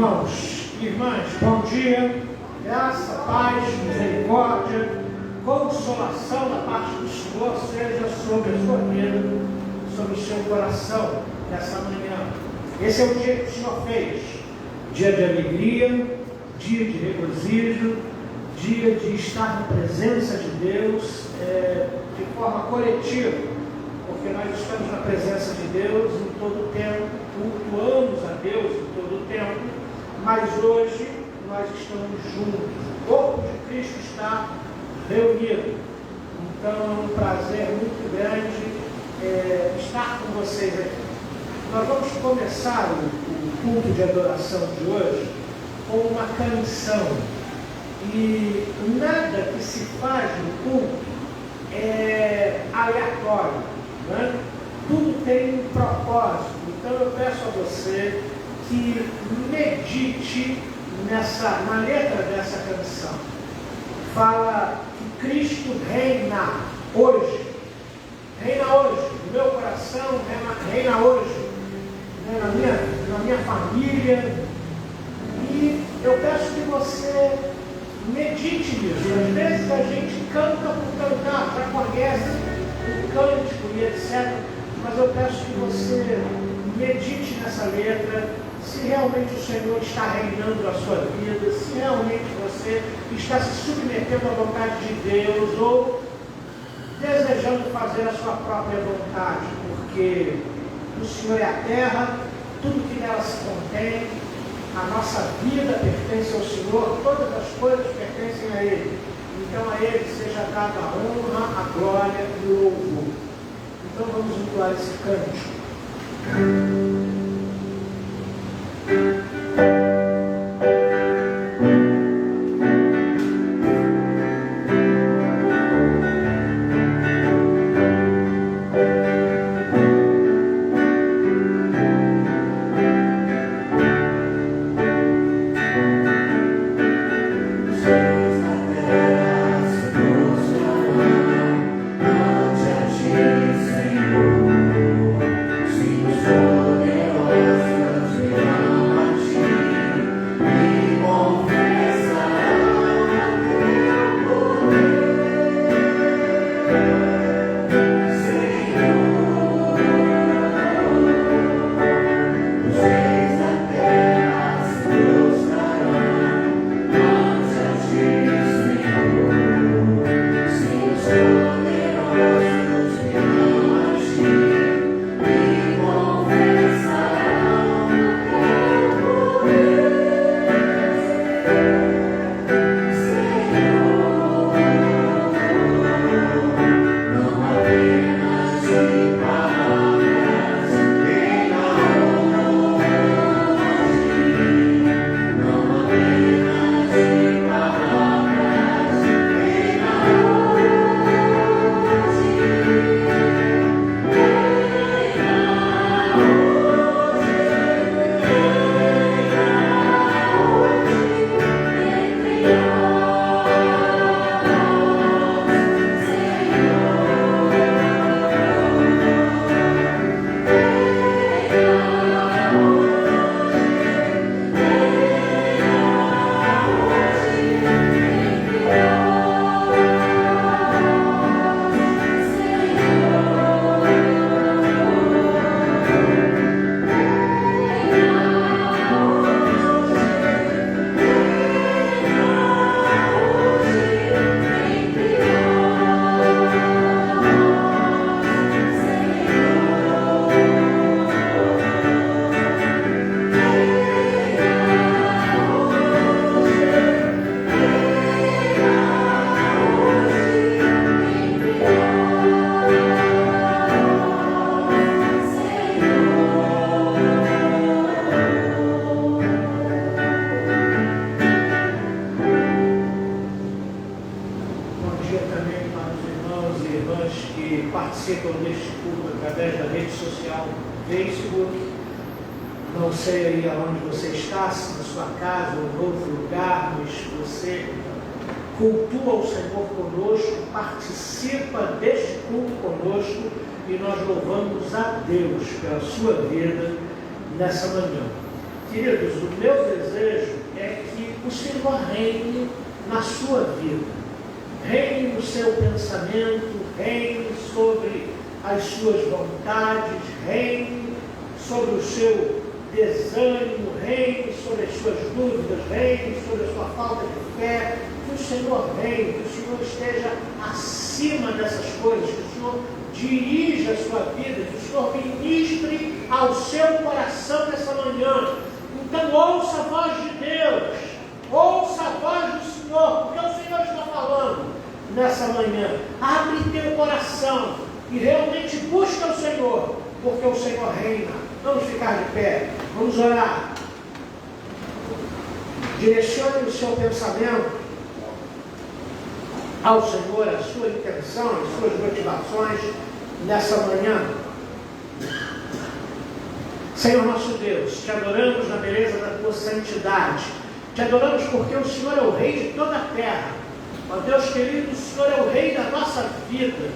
Irmãos e irmãs, bom dia, graça, paz, misericórdia, consolação da parte do Senhor seja sobre a sua vida, sobre o seu coração nessa manhã. Esse é o dia que o Senhor fez, dia de alegria, dia de regozijo, dia de estar na presença de Deus de forma coletiva, porque nós estamos na presença de Deus em todo o tempo, cultuamos a Deus em todo o tempo, mas hoje nós estamos juntos, o corpo de Cristo está reunido. Então é um prazer muito grande estar com vocês aqui. Nós vamos começar o culto de adoração de hoje com uma canção. E nada que se faz no culto é aleatório, né? Tudo tem um propósito. Então eu peço a você que medite na letra dessa canção. Fala que Cristo reina hoje. Reina hoje no meu coração, reina hoje, né? na minha família. E eu peço que você medite nisso. Às vezes a gente canta por cantar, já conhece o cântico e etc. Mas eu peço que você medite nessa letra, se realmente o Senhor está reinando a sua vida, se realmente você está se submetendo à vontade de Deus ou desejando fazer a sua própria vontade, porque o Senhor é a terra, tudo que nela se contém, a nossa vida pertence ao Senhor, todas as coisas pertencem a Ele. Então a Ele seja dada a honra, a glória e o louvor. Então vamos entoar esse cântico. Cultua o Senhor conosco, participa deste culto conosco e nós louvamos a Deus pela sua vida nessa manhã. Queridos, o meu desejo é que o Senhor reine na sua vida, reine no seu pensamento, reine sobre as suas vontades, reine sobre o seu desânimo, reine sobre as suas dúvidas, reine sobre a sua falta de fé. Que o Senhor reine, que o Senhor esteja acima dessas coisas, que o Senhor dirija a sua vida, que o Senhor ministre ao seu coração nessa manhã. Então ouça a voz de Deus, ouça a voz do Senhor, porque o Senhor está falando nessa manhã. Abre teu coração e realmente busca o Senhor, porque o Senhor reina. Vamos ficar de pé, vamos orar. Direcione o seu pensamento ao Senhor, a sua intenção, as suas motivações nessa manhã. Senhor nosso Deus, te adoramos na beleza da tua santidade, te adoramos porque o Senhor é o Rei de toda a terra. Ó Deus querido, o Senhor é o Rei da nossa vida,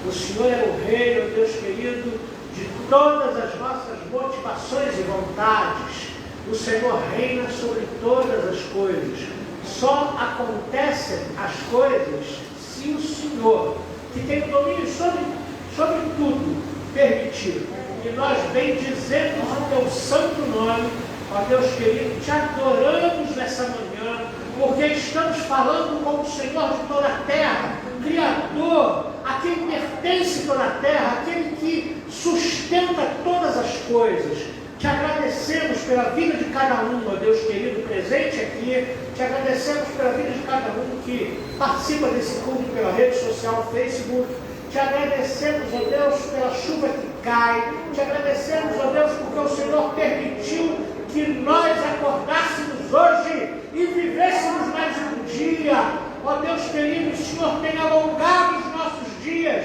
o Senhor é o Rei, ó Deus querido, de todas as nossas motivações e vontades. O Senhor reina sobre todas as coisas. Só acontecem as coisas se o Senhor, que tem domínio sobre tudo, permitir. E nós bendizemos o teu santo nome, ó Deus querido, te adoramos nessa manhã, porque estamos falando com o Senhor de toda a terra, Criador, a quem pertence toda a terra, aquele que sustenta todas as coisas. Te agradecemos pela vida de cada um, ó Deus querido, presente aqui. Te agradecemos pela vida de cada um que participa desse culto pela rede social Facebook. Te agradecemos, ó Deus, pela chuva que cai. Te agradecemos, ó Deus, porque o Senhor permitiu que nós acordássemos hoje e vivêssemos mais um dia. Ó Deus querido, o Senhor tem alongado os nossos dias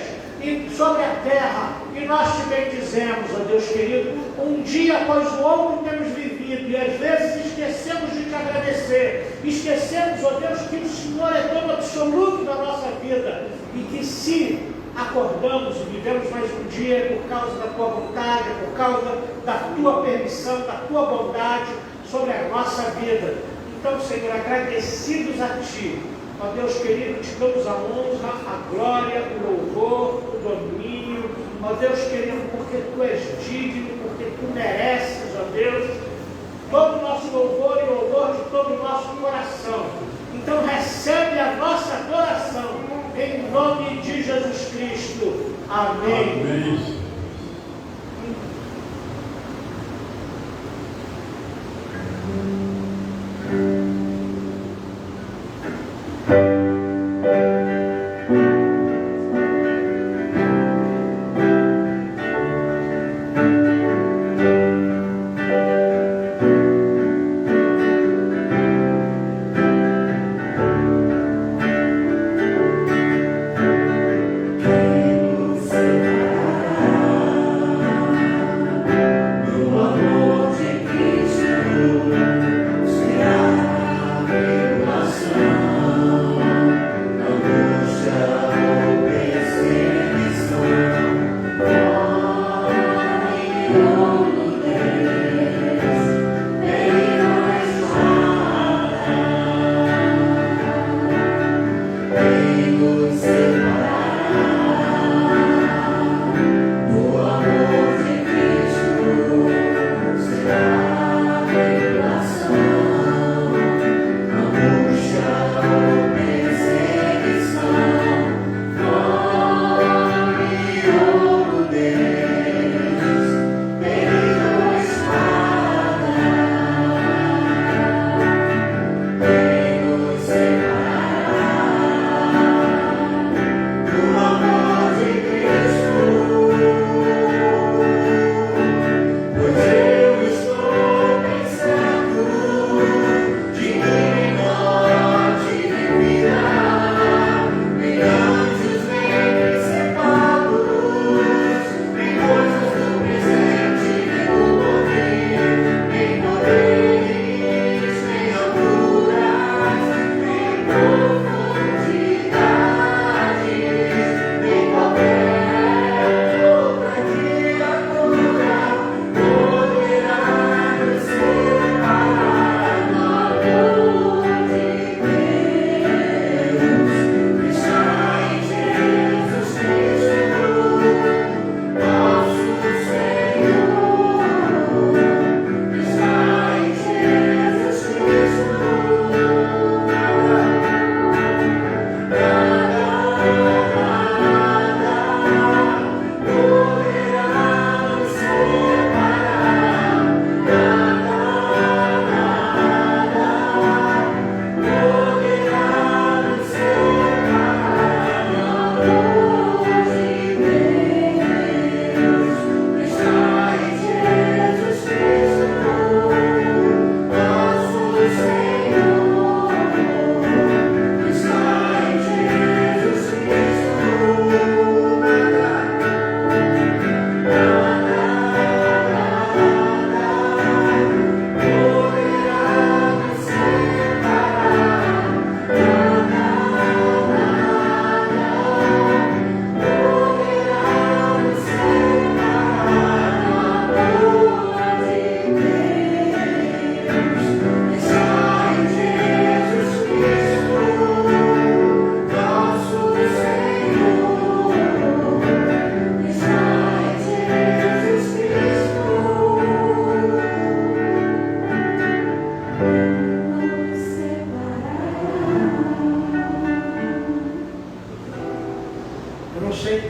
sobre a terra, e nós te bendizemos, ó Deus querido. Um dia após o outro temos vivido, e às vezes esquecemos de te agradecer, esquecemos, ó Deus, que o Senhor é dono absoluto da nossa vida, e que se acordamos e vivemos mais um dia é por causa da tua vontade, é por causa da tua permissão, da tua bondade sobre a nossa vida. Então, Senhor, agradecidos a ti, ó Deus querido, te damos a honra, a glória, o louvor, o domínio, ó Deus querido, porque tu és digno, porque tu mereces, ó Deus, todo o nosso louvor e louvor de todo o nosso coração. Então recebe a nossa adoração, em nome de Jesus Cristo. Amém. Amém.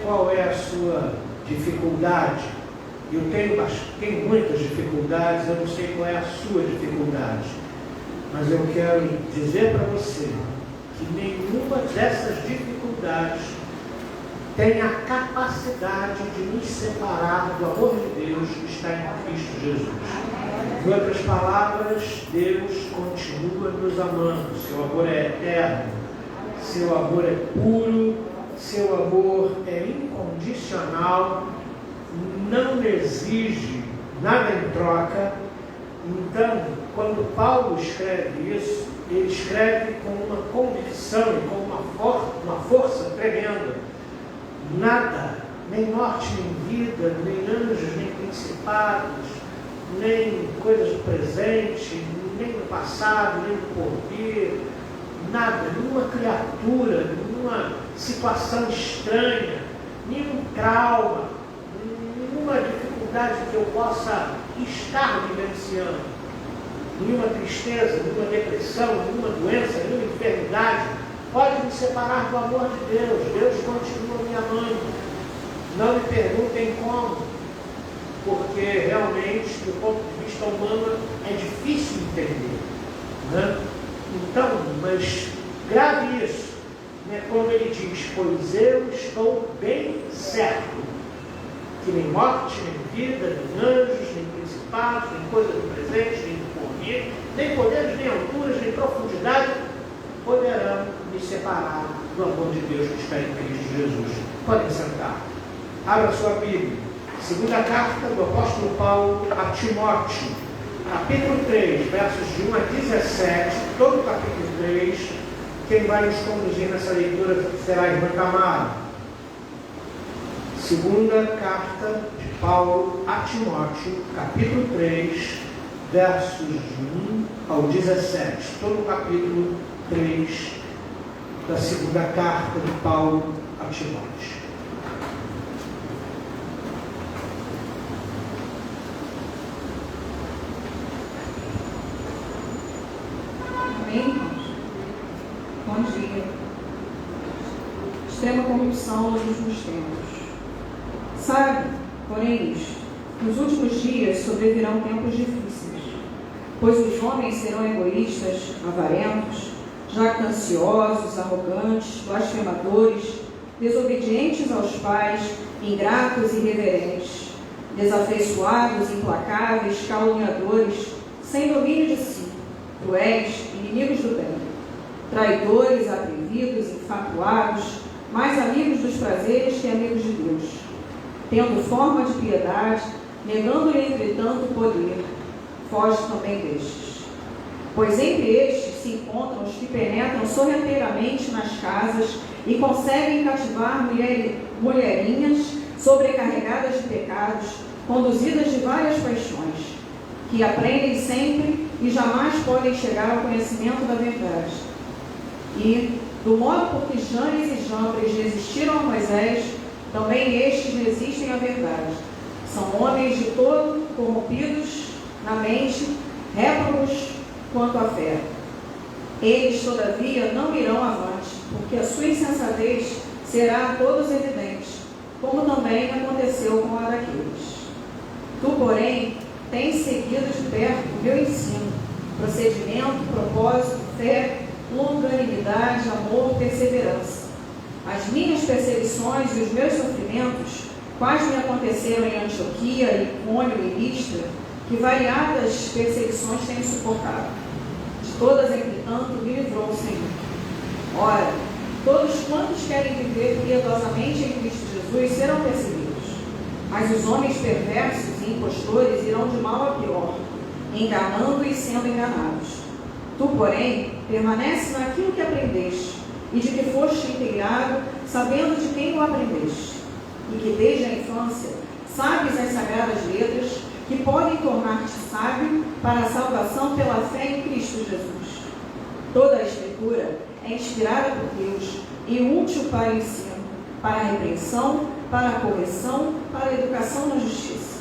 qual é a sua dificuldade. Eu tenho muitas dificuldades, eu não sei qual é a sua dificuldade. Mas eu quero dizer para você que nenhuma dessas dificuldades tem a capacidade de nos separar do amor de Deus que está em Cristo Jesus. Em outras palavras, Deus continua nos amando. Seu amor é eterno, seu amor é puro, seu amor é incondicional, não exige nada em troca. Então, quando Paulo escreve isso, ele escreve com uma convicção e com uma força tremenda. Nada, nem morte, nem vida, nem anjos, nem principados, nem coisas do presente, nem do passado, nem do porvir, nada, nenhuma criatura, nenhuma situação estranha, nenhum trauma, nenhuma dificuldade que eu possa estar vivenciando, nenhuma tristeza, nenhuma depressão, nenhuma doença, nenhuma enfermidade pode me separar do amor de Deus. Deus continua me amando. Não me perguntem como, porque realmente, do ponto de vista humano, é difícil entender, né? Então, mas grave isso, né? Como ele diz: pois eu estou bem certo que nem morte, nem vida, nem anjos, nem principados, nem coisa do presente, nem do porvir, nem poderes, nem alturas, nem profundidade poderão me separar do amor de Deus que está em Cristo Jesus. Podem sentar. Abra sua Bíblia. Segunda carta do apóstolo Paulo a Timóteo, capítulo 3, versos de 1 a 17, todo o capítulo 3. Quem vai nos conduzir nessa leitura será a irmã Tamara. Segunda carta de Paulo a Timóteo, capítulo 3, versos de 1 ao 17. Todo o capítulo 3 da segunda carta de Paulo a Timóteo. Amém? Bom dia. Extrema corrupção nos últimos tempos. Sabe, porém, isto: nos últimos dias sobrevirão tempos difíceis, pois os homens serão egoístas, avarentos, jactanciosos, arrogantes, blasfemadores, desobedientes aos pais, ingratos e irreverentes, desafeiçoados, implacáveis, caluniadores, sem domínio de si, cruéis, inimigos do bem, traidores, atrevidos, infatuados, mais amigos dos prazeres que amigos de Deus, tendo forma de piedade, negando-lhe entretanto o poder. Foge também destes. Pois entre estes se encontram os que penetram sorrateiramente nas casas e conseguem cativar mulherinhas sobrecarregadas de pecados, conduzidas de várias paixões, que aprendem sempre e jamais podem chegar ao conhecimento da verdade. E, do modo por que Janes e Jambres resistiram a Moisés, também estes resistem à verdade. São homens de todo corrompidos na mente, réprobos quanto à fé. Eles, todavia, não irão avante, porque a sua insensatez será a todos evidente, como também aconteceu com a daqueles. Tu, porém, tens seguido de perto o meu ensino, procedimento, propósito, fé, longanimidade, amor, perseverança. As minhas perseguições e os meus sofrimentos, quais me aconteceram em Antioquia, Icônio e Listra, que variadas perseguições tenho suportado. De todas, entretanto, me livrou o Senhor. Ora, todos quantos querem viver piedosamente em Cristo Jesus serão perseguidos, mas os homens perversos e impostores irão de mal a pior, enganando e sendo enganados. Tu, porém, permanece naquilo que aprendeste, e de que foste inteirado, sabendo de quem o aprendeste, e que desde a infância sabes as sagradas letras, que podem tornar-te sábio para a salvação pela fé em Cristo Jesus. Toda a Escritura é inspirada por Deus e útil para o ensino, para a repreensão, para a correção, para a educação na justiça,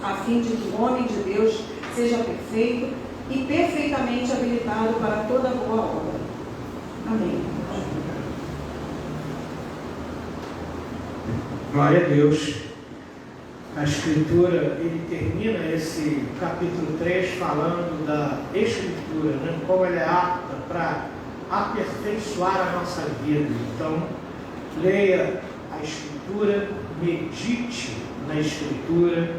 a fim de que o homem de Deus seja perfeito e perfeitamente habilitado para toda boa obra. Amém. Glória a Deus. A Escritura, ele termina esse capítulo 3 falando da Escritura, né? Como ela é apta para aperfeiçoar a nossa vida. Então, leia a Escritura, medite na Escritura,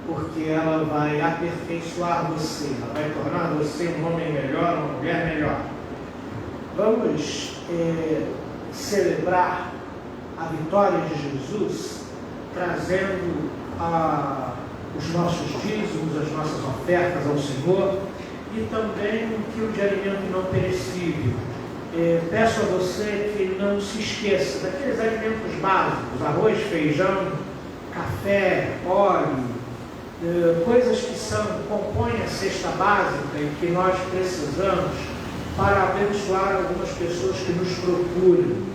porque ela vai aperfeiçoar você, ela vai tornar você um homem melhor, uma mulher melhor. Vamos celebrar a vitória de Jesus, trazendo os nossos dízimos, as nossas ofertas ao Senhor e também 1 quilo de alimento não perecível. Peço a você que não se esqueça daqueles alimentos básicos: arroz, feijão, café, óleo, coisas que compõem a cesta básica e que nós precisamos para abençoar algumas pessoas que nos procuram.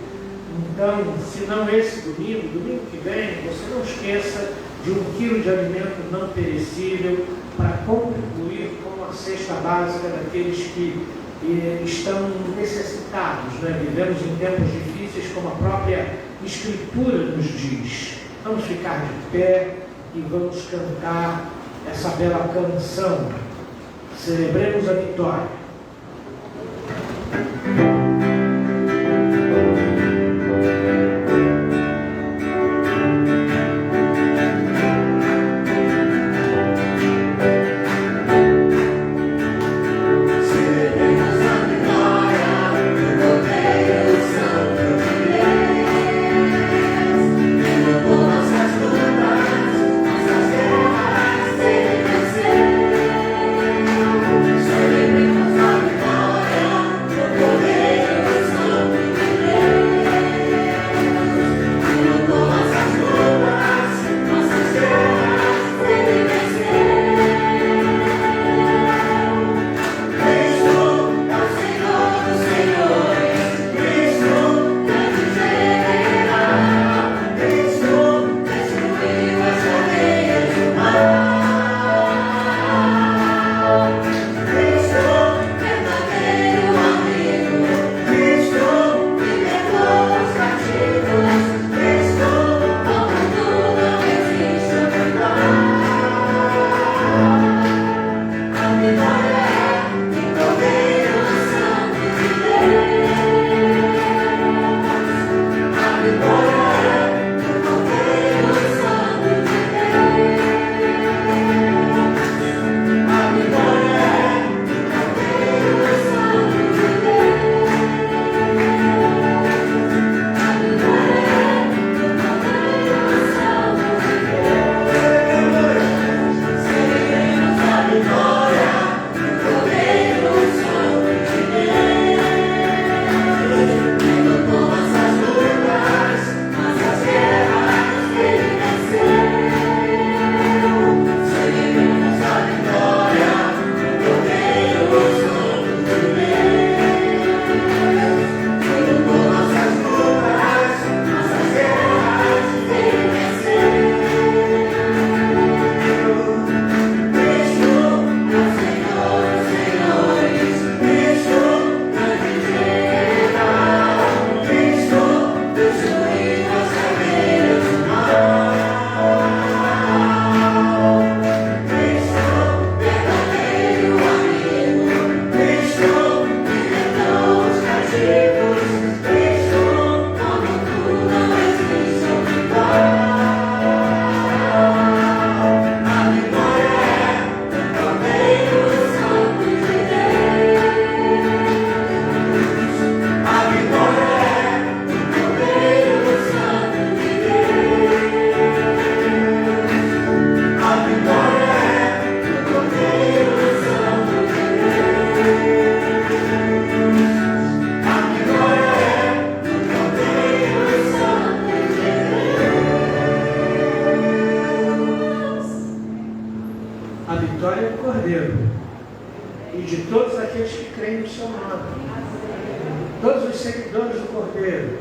Então, se não esse domingo que vem, você não esqueça de 1 quilo de alimento não perecível para contribuir com a cesta básica daqueles que estão necessitados, né? Vivemos em tempos difíceis, como a própria Escritura nos diz. Vamos ficar de pé e vamos cantar essa bela canção. Celebremos a vitória.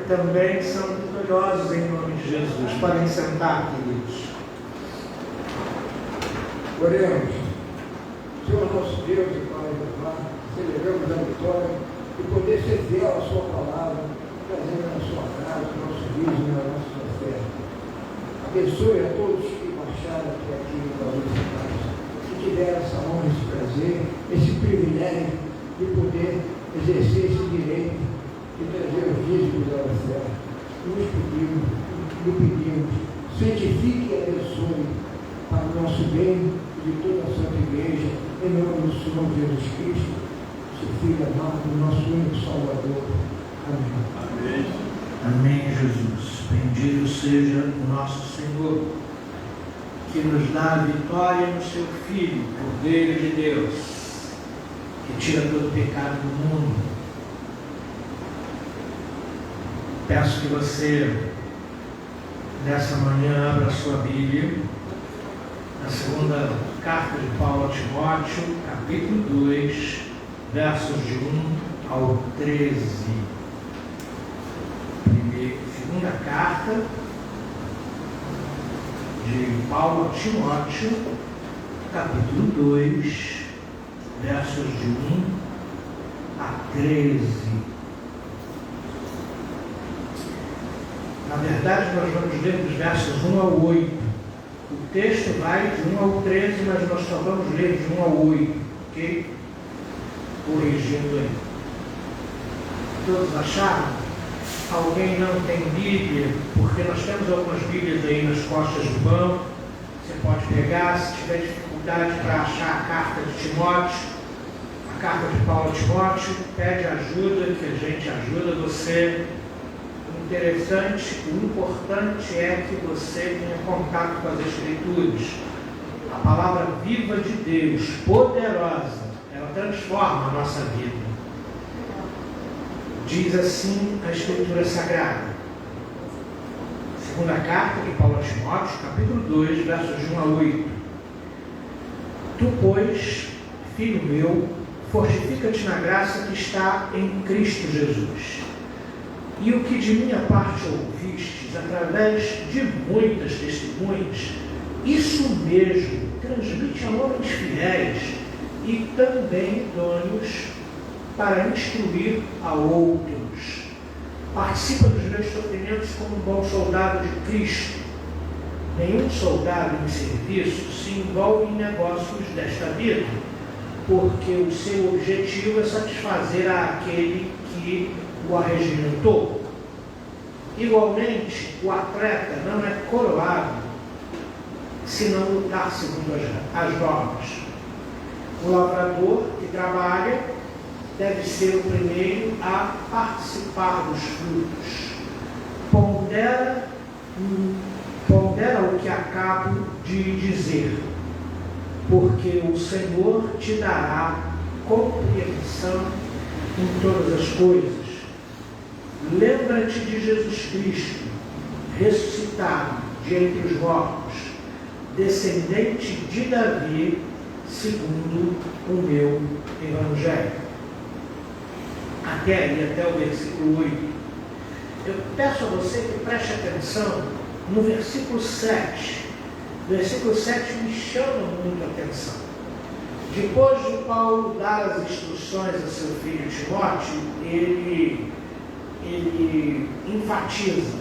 Também são vitoriosos em nome de Jesus. Podem sentar, queridos. Oremos. Senhor nosso Deus e Pai, celebramos a vitória e poder ser fiel à sua palavra, trazendo na sua casa o nosso dízimo e a nossa oferta. Abençoe a todos que marcharam até aqui no Brasil de Paz, que tiveram essa honra, esse prazer, esse privilégio de poder exercer esse direito de trazer os dízimos à oferta. Nos pedimos, santifique e abençoe para o nosso bem e de toda a Santa Igreja, em nome do Senhor Jesus Cristo, seu Filho amado, nosso único Salvador. Amém. Amém. Amém, Jesus. Bendito seja o nosso Senhor, que nos dá a vitória no seu Filho, Cordeiro de Deus, que tira todo o pecado do mundo. Peço que você, nessa manhã, abra a sua Bíblia, na segunda carta de Paulo a Timóteo, capítulo 2, versos de 1 ao 13. Segunda carta de Paulo a Timóteo, capítulo 2, versos de 1 a 13. Na verdade, nós vamos ler dos versos 1 ao 8. O texto vai de 1 ao 13, mas nós só vamos ler de 1 ao 8, ok? Corrigindo aí. Todos acharam? Alguém não tem Bíblia? Porque nós temos algumas Bíblias aí nas costas do banco. Você pode pegar, se tiver dificuldade para achar a carta de Timóteo, a carta de Paulo a Timóteo, pede ajuda, que a gente ajuda você. O interessante, o importante é que você tenha contato com as Escrituras. A palavra viva de Deus, poderosa, ela transforma a nossa vida. Diz assim a Escritura Sagrada. Segunda carta de Paulo a Timóteo, capítulo 2, versos de 1 a 8. Tu, pois, filho meu, fortifica-te na graça que está em Cristo Jesus. E o que de minha parte ouvistes, através de muitas testemunhas, isso mesmo transmite a homens fiéis e também idôneos para instruir a outros. Participa dos meus sofrimentos como um bom soldado de Cristo. Nenhum soldado em serviço se envolve em negócios desta vida, porque o seu objetivo é satisfazer aquele que o arregimentou. Igualmente, o atleta não é coroado se não lutar segundo as normas. O lavrador que trabalha deve ser o primeiro a participar dos frutos. Pondera o que acabo de dizer, porque o Senhor te dará compreensão em todas as coisas. Lembra-te de Jesus Cristo, ressuscitado de entre os mortos, descendente de Davi, segundo o meu Evangelho. Até aí, até o versículo 8. Eu peço a você que preste atenção no versículo 7. O versículo 7 me chama muito a atenção. Depois de Paulo dar as instruções a seu filho Timóteo, ele enfatiza,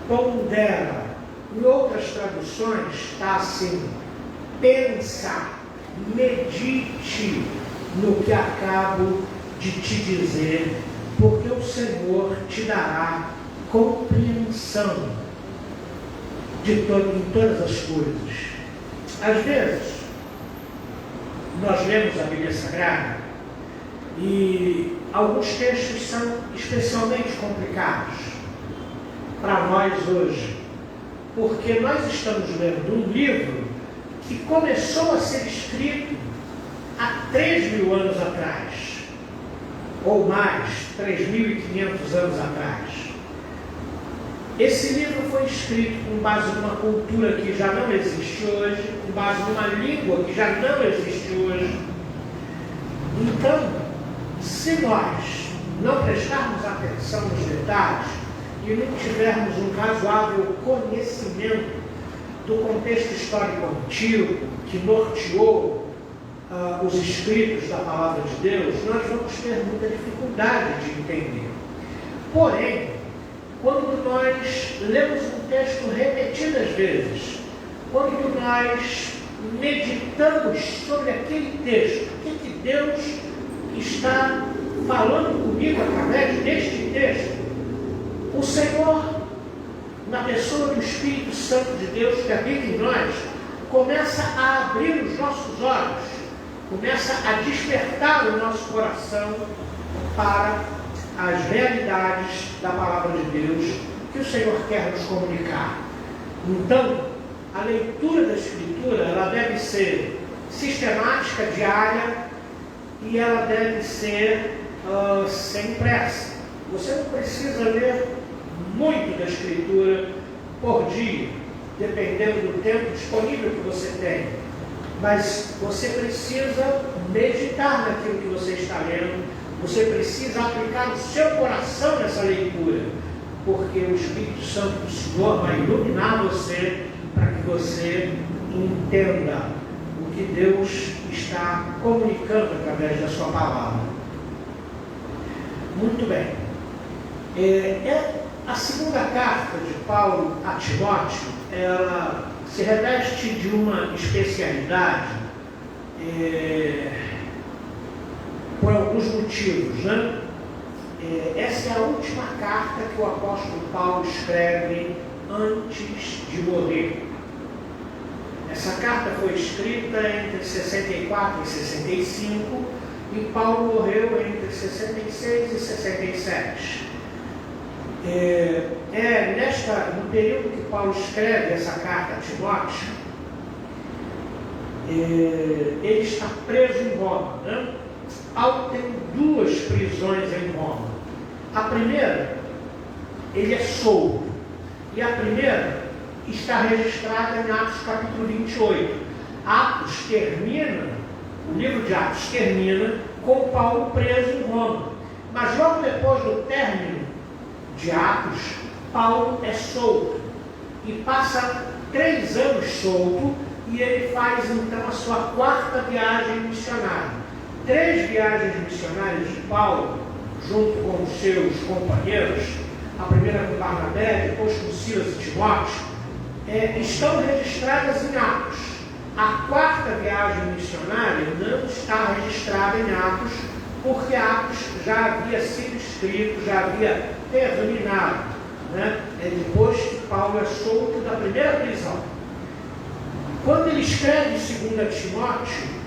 pondera. Em outras traduções está assim: pensa, medite no que acabo de te dizer, porque o Senhor te dará compreensão em todas as coisas. Às vezes, nós lemos a Bíblia Sagrada e alguns textos são especialmente complicados para nós hoje, porque nós estamos lendo um livro que começou a ser escrito há 3.000 anos atrás, ou mais, 3.500 anos atrás. Esse livro foi escrito com base numa cultura que já não existe hoje, com base numa língua que já não existe hoje. Então, se nós não prestarmos atenção nos detalhes e não tivermos um razoável conhecimento do contexto histórico antigo que norteou os escritos da palavra de Deus, nós vamos ter muita dificuldade de entender. Porém, quando nós lemos um texto repetidas vezes, quando nós meditamos sobre aquele texto, o que Deus está falando comigo através deste texto, o Senhor, na pessoa do Espírito Santo de Deus que habita em nós, começa a abrir os nossos olhos, começa a despertar o nosso coração para as realidades da palavra de Deus que o Senhor quer nos comunicar. Então, a leitura da Escritura, ela deve ser sistemática, diária, e ela deve ser sem pressa. Você não precisa ler muito da Escritura por dia, dependendo do tempo disponível que você tem. Mas você precisa meditar naquilo que você está lendo, você precisa aplicar o seu coração nessa leitura, porque o Espírito Santo do Senhor vai iluminar você para que você entenda o que Deus está comunicando através da sua palavra. Muito bem. A segunda carta de Paulo a Timóteo, ela se reveste de uma especialidade por alguns motivos, né? Essa é a última carta que o apóstolo Paulo escreve antes de morrer. Essa carta foi escrita entre 64 e 65 e Paulo morreu entre 66 e 67. No período que Paulo escreve essa carta a Timóteo, ele está preso em Roma, né? Paulo tem duas prisões em Roma. A primeira, ele é solto. E a primeira está registrada em Atos capítulo 28. Atos termina, o livro de Atos termina com Paulo preso em Roma. Mas logo depois do término de Atos, Paulo é solto. E passa 3 anos solto e ele faz então a sua 4ª viagem missionária. 3 viagens missionárias de Paulo, junto com os seus companheiros, a primeira com Barnabé, depois com Silas e Timóteo, estão registradas em Atos. A 4ª viagem missionária não está registrada em Atos, porque Atos já havia sido escrito, já havia terminado, né? Depois que Paulo é solto da primeira prisão. Quando ele escreve 2 Timóteo,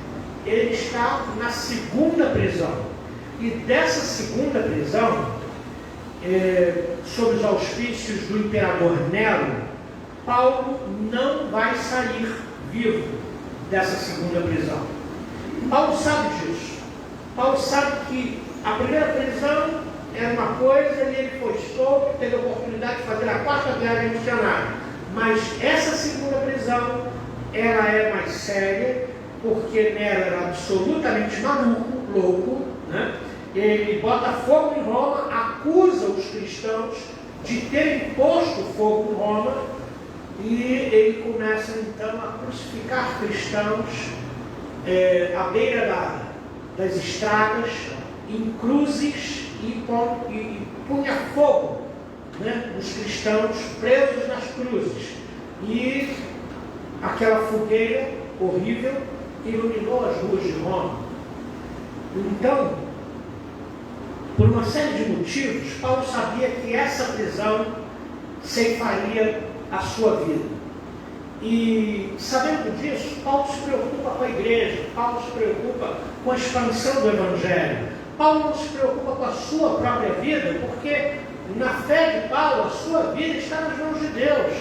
ele está na 2ª prisão. E dessa 2ª prisão, sob os auspícios do imperador Nero, Paulo não vai sair vivo dessa 2ª prisão. Paulo sabe disso. Paulo sabe que a primeira prisão era uma coisa e ele foi solto, teve a oportunidade de fazer a 4ª viagem missionária. Mas essa 2ª prisão, ela é mais séria, porque Nero era absolutamente maluco, louco, né? Ele bota fogo em Roma, acusa os cristãos de terem posto fogo em Roma, e ele começa então a crucificar cristãos à beira das estradas, em cruzes, e punha fogo, né, nos cristãos presos nas cruzes. E aquela fogueira horrível iluminou as ruas de Roma. Então, por uma série de motivos, Paulo sabia que essa prisão ceifaria a sua vida. E, sabendo disso, Paulo se preocupa com a igreja, Paulo se preocupa com a expansão do Evangelho. Paulo não se preocupa com a sua própria vida, porque na fé de Paulo, a sua vida está nas mãos de Deus.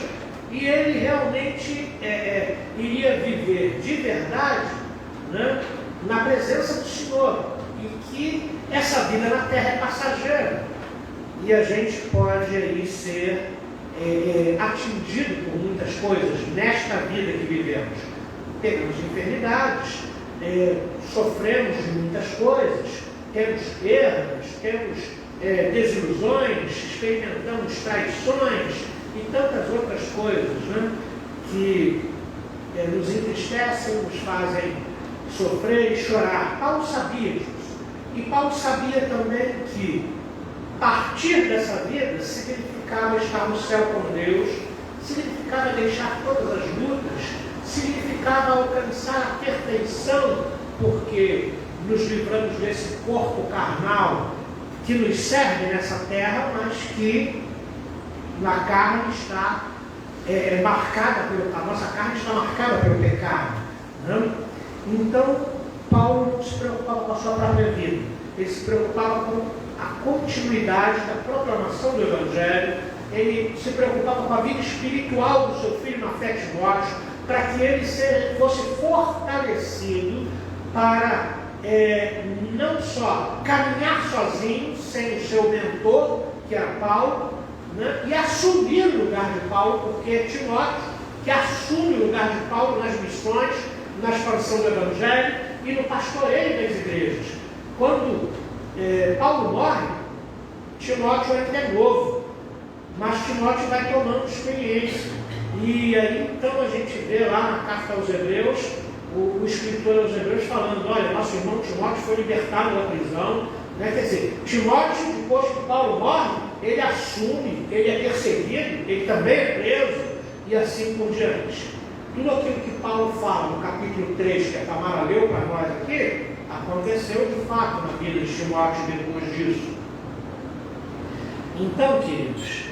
E ele realmente iria viver de verdade, né, na presença do Senhor. E que essa vida na terra é passageira. E a gente pode aí ser atingido por muitas coisas nesta vida que vivemos. Temos enfermidades, sofremos de muitas coisas, temos perdas, temos desilusões, experimentamos traições e tantas outras coisas, né, que nos entristecem, nos fazem sofrer e chorar. Paulo sabia disso. E Paulo sabia também que partir dessa vida significava significava estar no céu com Deus, significava deixar todas as lutas, significava alcançar a perfeição, porque nos livramos desse corpo carnal que nos serve nessa terra, mas que na carne está marcada a nossa carne está marcada pelo pecado. Né? Então, Paulo não se preocupava com a sua própria vida, ele se preocupava com a continuidade da proclamação do Evangelho, ele se preocupava com a vida espiritual do seu filho na fé, Timóteo, para que ele fosse fortalecido para não só caminhar sozinho, sem o seu mentor, que era Paulo, né, e assumir o lugar de Paulo, porque é Timóteo que assume o lugar de Paulo nas missões, na expansão do Evangelho e no pastoreio das igrejas. Quando Paulo morre, Timóteo ainda é novo, mas Timóteo vai tomando experiência. E aí então a gente vê lá na carta aos Hebreus, o escritor aos Hebreus falando, olha, nosso irmão Timóteo foi libertado da prisão. Quer dizer, Timóteo, depois que Paulo morre, ele assume, ele é perseguido, ele também é preso, e assim por diante. Tudo aquilo que Paulo fala no capítulo 3, que a Tamara leu para nós aqui, aconteceu de fato na vida de Timóteo depois disso. Então, queridos,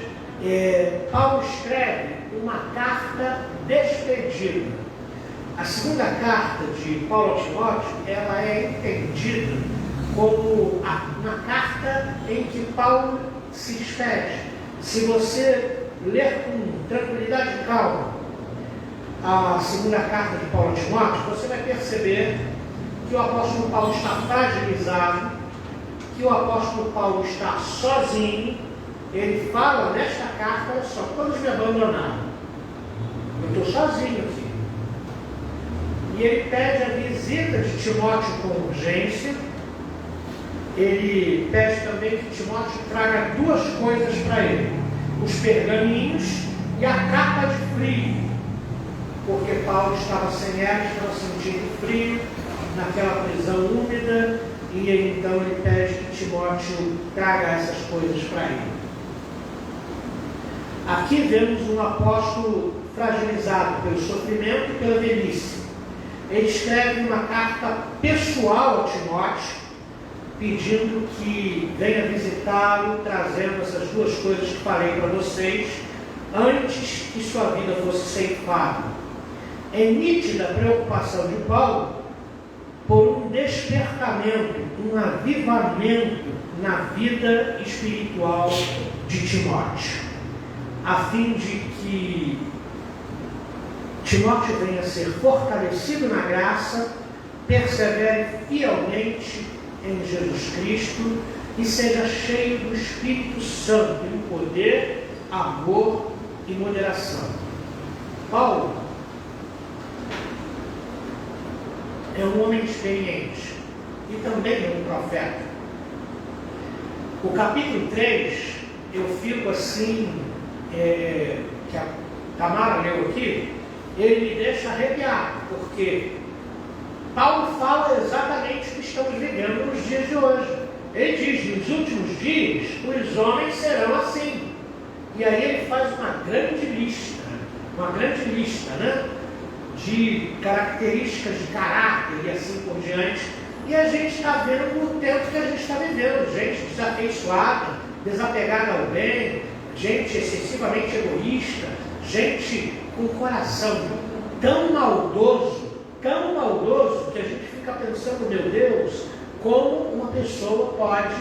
Paulo escreve uma carta despedida. A segunda carta de Paulo a Timóteo, ela é entendida como uma carta em que Paulo se despede. Se você ler com tranquilidade e calma a segunda carta de Paulo a Timóteo, você vai perceber que o apóstolo Paulo está fragilizado, que o apóstolo Paulo está sozinho. Ele fala nesta carta, olha só, todos me abandonaram, eu estou sozinho aqui. E ele pede a visita de Timóteo com urgência. Ele pede também que Timóteo traga duas coisas para ele: os pergaminhos e a capa de frio, porque Paulo estava sem ela, estava sentindo frio naquela prisão úmida, e então ele pede que Timóteo traga essas coisas para ele. Aqui vemos um apóstolo fragilizado pelo sofrimento e pela velhice. Ele escreve uma carta pessoal a Timóteo, pedindo que venha visitá-lo, trazendo essas duas coisas que falei para vocês, antes que sua vida fosse ceifada. É nítida a preocupação de Paulo por um despertamento, um avivamento na vida espiritual de Timóteo, a fim de que Timóteo venha a ser fortalecido na graça, persevere fielmente em Jesus Cristo e seja cheio do Espírito Santo em poder, amor e moderação. Paulo é um homem experiente e também é um profeta. O capítulo 3, eu fico assim, que a Tamara leu aqui, ele me deixa arrepiado, porque Paulo fala exatamente o que estamos vivendo nos dias de hoje. Ele diz, nos últimos dias, os homens serão assim. E aí ele faz uma grande lista, né, de características de caráter e assim por diante. E a gente está vendo o tempo que a gente está vivendo, gente desafeiçoada, desapegada ao bem, gente excessivamente egoísta, gente com coração tão maldoso que a gente fica pensando, meu Deus, como uma pessoa pode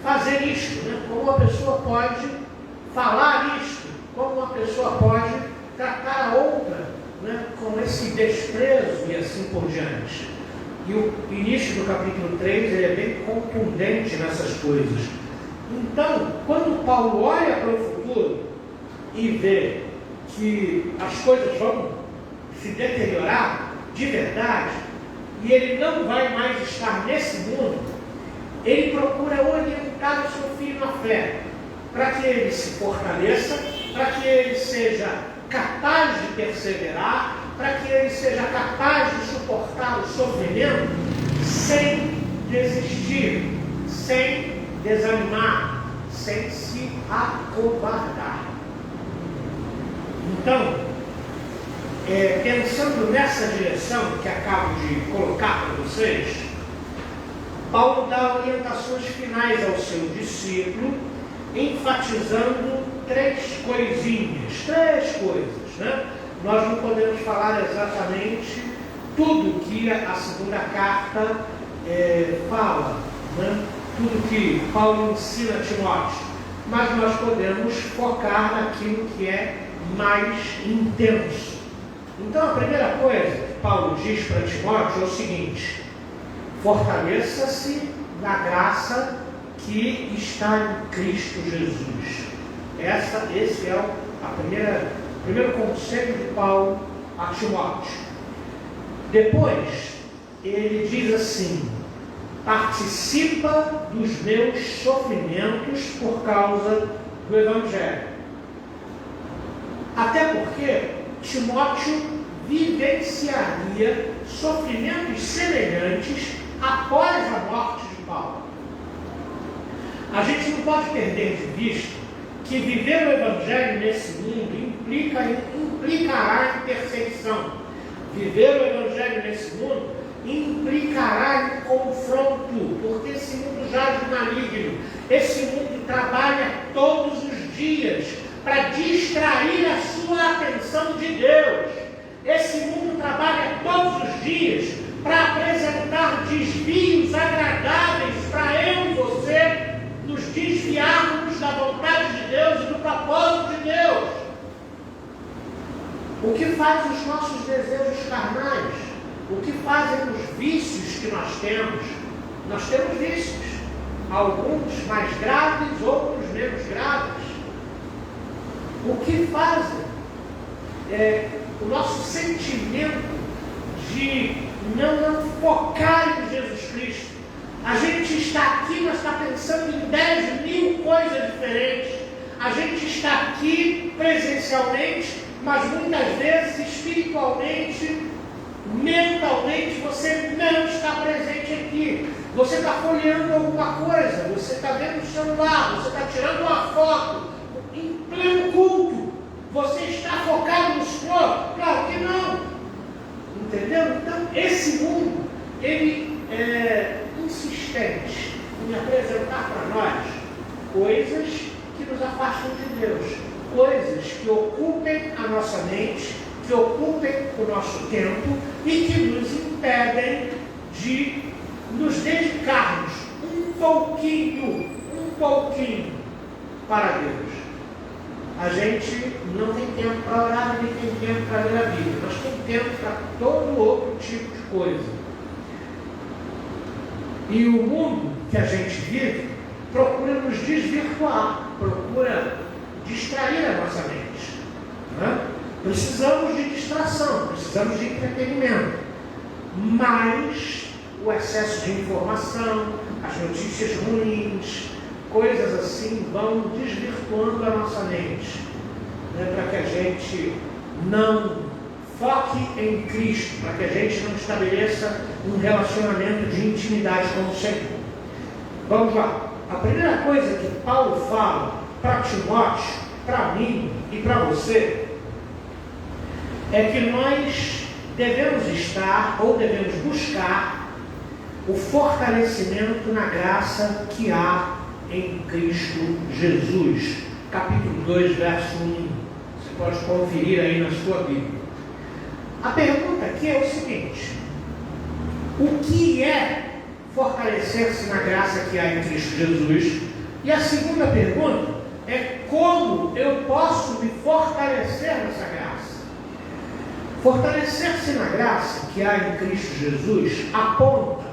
fazer isto, né? Como uma pessoa pode falar isto, como uma pessoa pode tratar a outra, né, com esse desprezo e assim por diante. E o início do capítulo 3 ele é bem contundente nessas coisas. Então, quando Paulo olha para o futuro e vê que as coisas vão se deteriorar de verdade, e ele não vai mais estar nesse mundo, ele procura orientar o seu filho na fé, para que ele se fortaleça, para que ele seja capaz de perseverar, para que ele seja capaz de suportar o sofrimento sem desistir, sem desanimar, sem se acobardar. Então, pensando nessa direção que acabo de colocar para vocês, Paulo dá orientações finais ao seu discípulo, enfatizando três coisas, né? Nós não podemos falar exatamente tudo que a segunda carta fala, né? Tudo que Paulo ensina a Timóteo, mas nós podemos focar naquilo que é mais intenso. Então a primeira coisa que Paulo diz para Timóteo é o seguinte: fortaleça-se na graça que está em Cristo Jesus. Esse é o primeiro conselho de Paulo a Timóteo. Depois, ele diz assim: participa dos meus sofrimentos por causa do Evangelho. Até porque Timóteo vivenciaria sofrimentos semelhantes após a morte de Paulo. A gente não pode perder de vista que viver o Evangelho nesse mundo implicará em perseguição. Viver o Evangelho nesse mundo implicará em confronto, porque esse mundo jaz no maligno. Esse mundo trabalha todos os dias para distrair a sua atenção de Deus. Esse mundo trabalha todos os dias para apresentar desvios agradáveis para eu e você nos desviarmos da vontade de Deus e do propósito de Deus. O que faz os nossos desejos carnais? O que fazem os vícios que nós temos? Nós temos vícios, alguns mais graves, outros menos graves. O que fazem o nosso sentimento de não focar em Jesus Cristo? A gente está aqui, mas está pensando em 10.000 coisas diferentes. A gente está aqui presencialmente, mas muitas vezes espiritualmente, mentalmente, você não está presente aqui. Você está folheando alguma coisa, você está vendo o celular, você está tirando uma foto em pleno culto. Você está focado no Senhor? Claro que não. Entendeu? Então, esse mundo, ele é insistente em apresentar para nós coisas que nos afastam de Deus, coisas que ocupem a nossa mente, que ocupem o nosso tempo e que nos impedem de nos dedicarmos um pouquinho para Deus. A gente não tem tempo para orar, nem tem tempo para ler a Bíblia, mas tem tempo para todo outro tipo de coisa. E o mundo que a gente vive procura nos desvirtuar, procura distrair a nossa mente, né? Precisamos de distração, precisamos de entretenimento, mas o excesso de informação, as notícias ruins, coisas assim vão desvirtuando a nossa mente, né? Para que a gente não foque em Cristo, para que a gente não estabeleça um relacionamento de intimidade com o Senhor. Vamos lá. A primeira coisa que Paulo fala para Timóteo, para mim e para você, é que nós devemos estar ou devemos buscar o fortalecimento na graça que há em Cristo Jesus. Capítulo 2, verso 1. Você pode conferir aí na sua Bíblia. A pergunta aqui é o seguinte: o que é fortalecer-se na graça que há em Cristo Jesus? E a segunda pergunta é: como eu posso me fortalecer nessa graça? Fortalecer-se na graça que há em Cristo Jesus aponta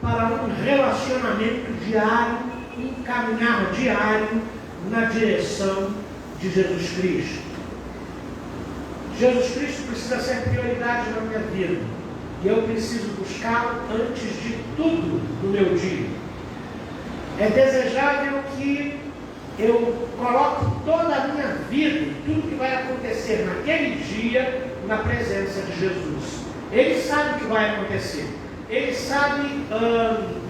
para um relacionamento diário, um caminhar diário na direção de Jesus Cristo. Jesus Cristo precisa ser prioridade na minha vida, e eu preciso buscá-lo antes de tudo no meu dia. É desejável que eu coloque toda a minha vida, tudo que vai acontecer naquele dia, na presença de Jesus. Ele sabe o que vai acontecer, ele sabe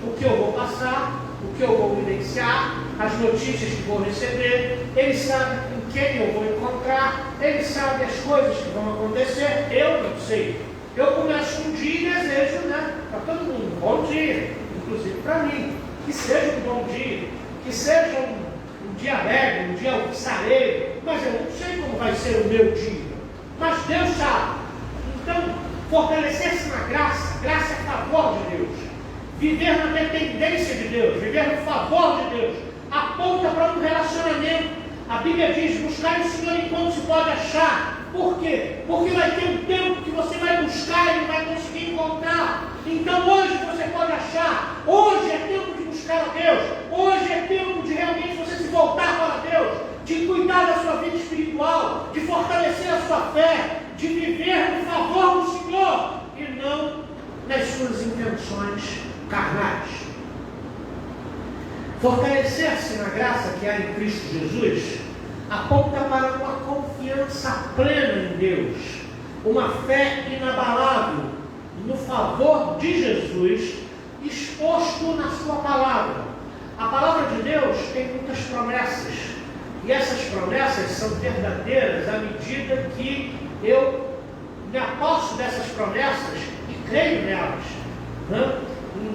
o que eu vou passar, o que eu vou vivenciar, as notícias que vou receber, Ele sabe com quem eu vou encontrar, Ele sabe as coisas que vão acontecer, eu não sei. Eu começo um dia e desejo, para todo mundo, um bom dia, inclusive para mim, que seja um bom dia, que seja um dia alegre, um dia alvissareiro, mas eu não sei como vai ser o meu dia, mas Deus sabe. Então, fortalecer-se na graça, graça é favor de Deus, viver na dependência de Deus, viver no favor de Deus, aponta para um relacionamento. A Bíblia diz: buscar o Senhor enquanto se pode achar. Por quê? Porque vai ter um tempo que você vai buscar e não vai conseguir encontrar. Então hoje você pode achar. Hoje é tempo de buscar a Deus. Hoje é tempo de realmente você se voltar para Deus, de cuidar da sua vida espiritual, de fortalecer a sua fé, de viver no favor do Senhor e não nas suas intenções carnais. Fortalecer-se na graça que há em Cristo Jesus aponta para uma confiança plena em Deus, uma fé inabalável no favor de Jesus exposto na sua palavra. A palavra de Deus tem muitas promessas, e essas promessas são verdadeiras à medida que eu me aposto dessas promessas e creio nelas.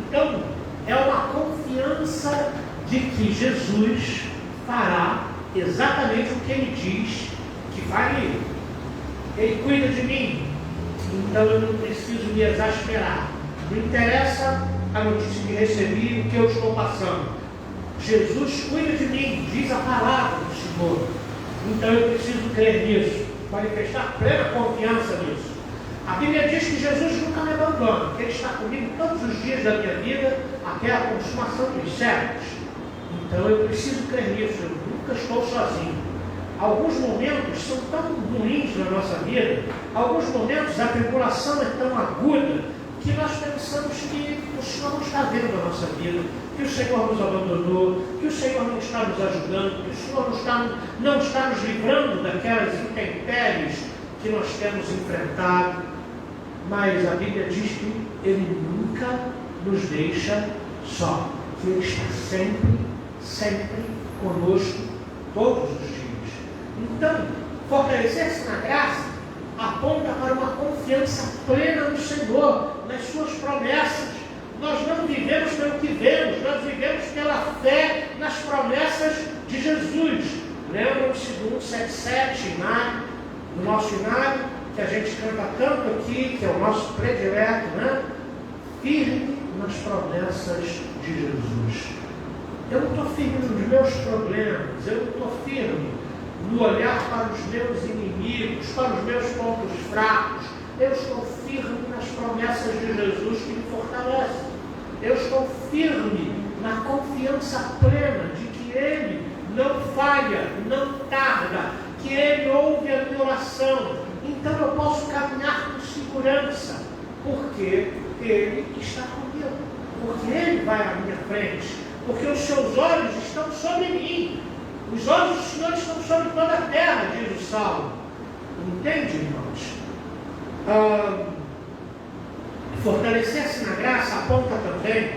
Então, é uma confiança de que Jesus fará exatamente o que Ele diz que faria. Ele cuida de mim, então eu não preciso me exasperar. Não interessa a notícia que recebi, o que eu estou passando. Jesus cuida de mim, diz a palavra do Senhor. Então eu preciso crer nisso, manifestar plena confiança nisso. A Bíblia diz que Jesus nunca me abandona, que Ele está comigo todos os dias da minha vida, até a consumação dos séculos. Então eu preciso crer nisso, eu nunca estou sozinho. Alguns momentos são tão ruins na nossa vida, alguns momentos a tribulação é tão aguda, que nós pensamos que o Senhor não está vendo a nossa vida, que o Senhor nos abandonou, que o Senhor não está nos ajudando, que o Senhor não está nos livrando daquelas intempéries que nós temos enfrentado. Mas a Bíblia diz que Ele nunca nos deixa só, que Ele está sempre conosco, todos os dias. Então, fortalecer-se na graça aponta para uma confiança plena no Senhor, nas suas promessas. Nós não vivemos pelo que vemos, nós vivemos pela fé nas promessas de Jesus. Lembram-se do 177, no nosso hinário, que a gente canta tanto aqui, que é o nosso predileto, Firme nas promessas de Jesus. Eu não estou firme nos meus problemas, eu não estou firme no olhar para os meus inimigos, para os meus pontos fracos. Eu estou firme nas promessas de Jesus que me fortalecem. Eu estou firme na confiança plena de que Ele não falha, não tarda, que Ele ouve a minha oração. Então eu posso caminhar com segurança, porque Ele está comigo, porque Ele vai à minha frente, porque os seus olhos estão sobre mim. Os olhos do Senhor estão sobre toda a terra, diz o Salmo. Entende, irmãos? Fortalecer-se na graça aponta também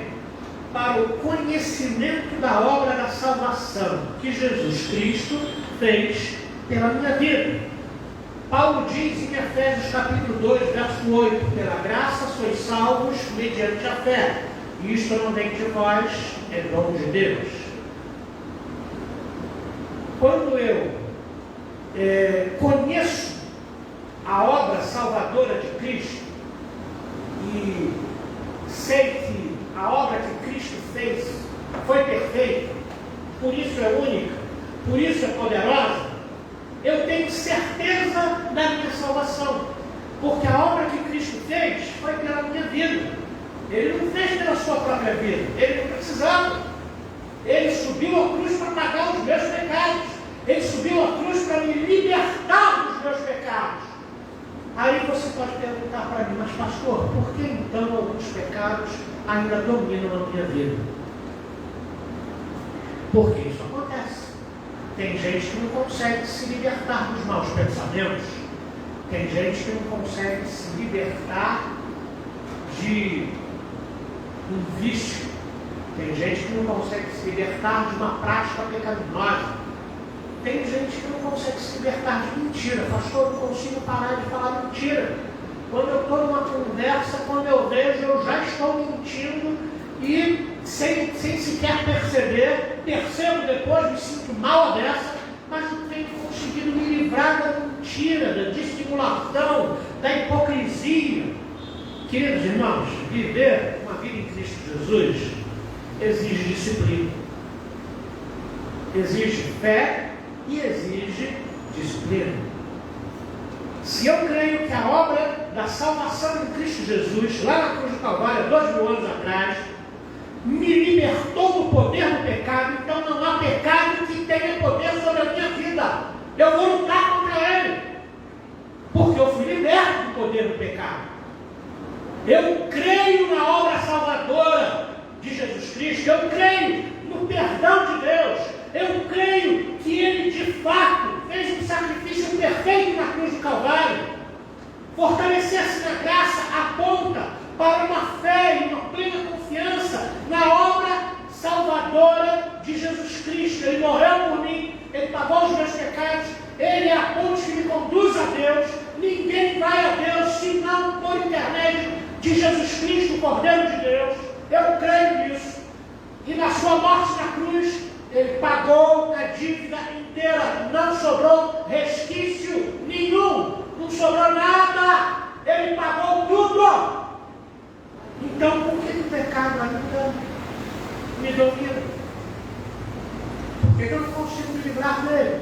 para o conhecimento da obra da salvação que Jesus Cristo fez pela minha vida. Paulo diz em Efésios capítulo 2, verso 8: pela graça sois salvos mediante a fé. E isto não vem de vós, é dom de Deus. Quando eu conheço a obra salvadora de Cristo e sei que a obra que Cristo fez foi perfeita, por isso é única, por isso é poderosa, eu tenho certeza da minha salvação, porque a obra que Cristo fez foi pela minha vida. Ele não fez pela sua própria vida, ele não precisava. Ele subiu à cruz para pagar os meus pecados. Ele subiu à cruz para me libertar dos meus pecados. Aí você pode perguntar para mim: mas pastor, por que então alguns pecados ainda dominam a minha vida? Porque isso acontece. Tem gente que não consegue se libertar dos maus pensamentos. Tem gente que não consegue se libertar de um vício, Tem gente que não consegue se libertar de uma prática pecaminosa. Tem gente que não consegue se libertar de mentira. Pastor, eu não consigo parar de falar mentira. Quando eu estou numa conversa, quando eu vejo, eu já estou mentindo e sem sequer perceber, percebo depois, me sinto mal a dessa, mas não tenho conseguido me livrar da mentira, da dissimulação, da hipocrisia. Queridos irmãos, viver uma vida em Cristo Jesus exige disciplina, exige fé e exige disciplina. Se eu creio que a obra da salvação em Cristo Jesus, lá na cruz do Calvário, 2000 anos atrás, me libertou do poder do pecado, então não há pecado que tenha poder sobre a minha vida. Eu vou lutar contra ele, porque eu fui liberto do poder do pecado. Eu creio na obra salvadora de Jesus Cristo, eu creio no perdão de Deus, eu creio que Ele de fato fez um sacrifício perfeito na cruz do Calvário. Fortalecer-se na graça aponta para uma fé e uma plena confiança na obra salvadora de Jesus Cristo. Ele morreu por mim, Ele pagou os meus pecados, Ele é a ponte que me conduz a Deus. Ninguém vai a Deus senão por intermédio de Jesus Cristo, o Cordeiro de Deus. Eu creio nisso. E na sua morte na cruz, Ele pagou a dívida inteira. Não sobrou resquício nenhum. Não sobrou nada. Ele pagou tudo. Então, por que o pecado ainda me domina? Por que eu não consigo me livrar dele?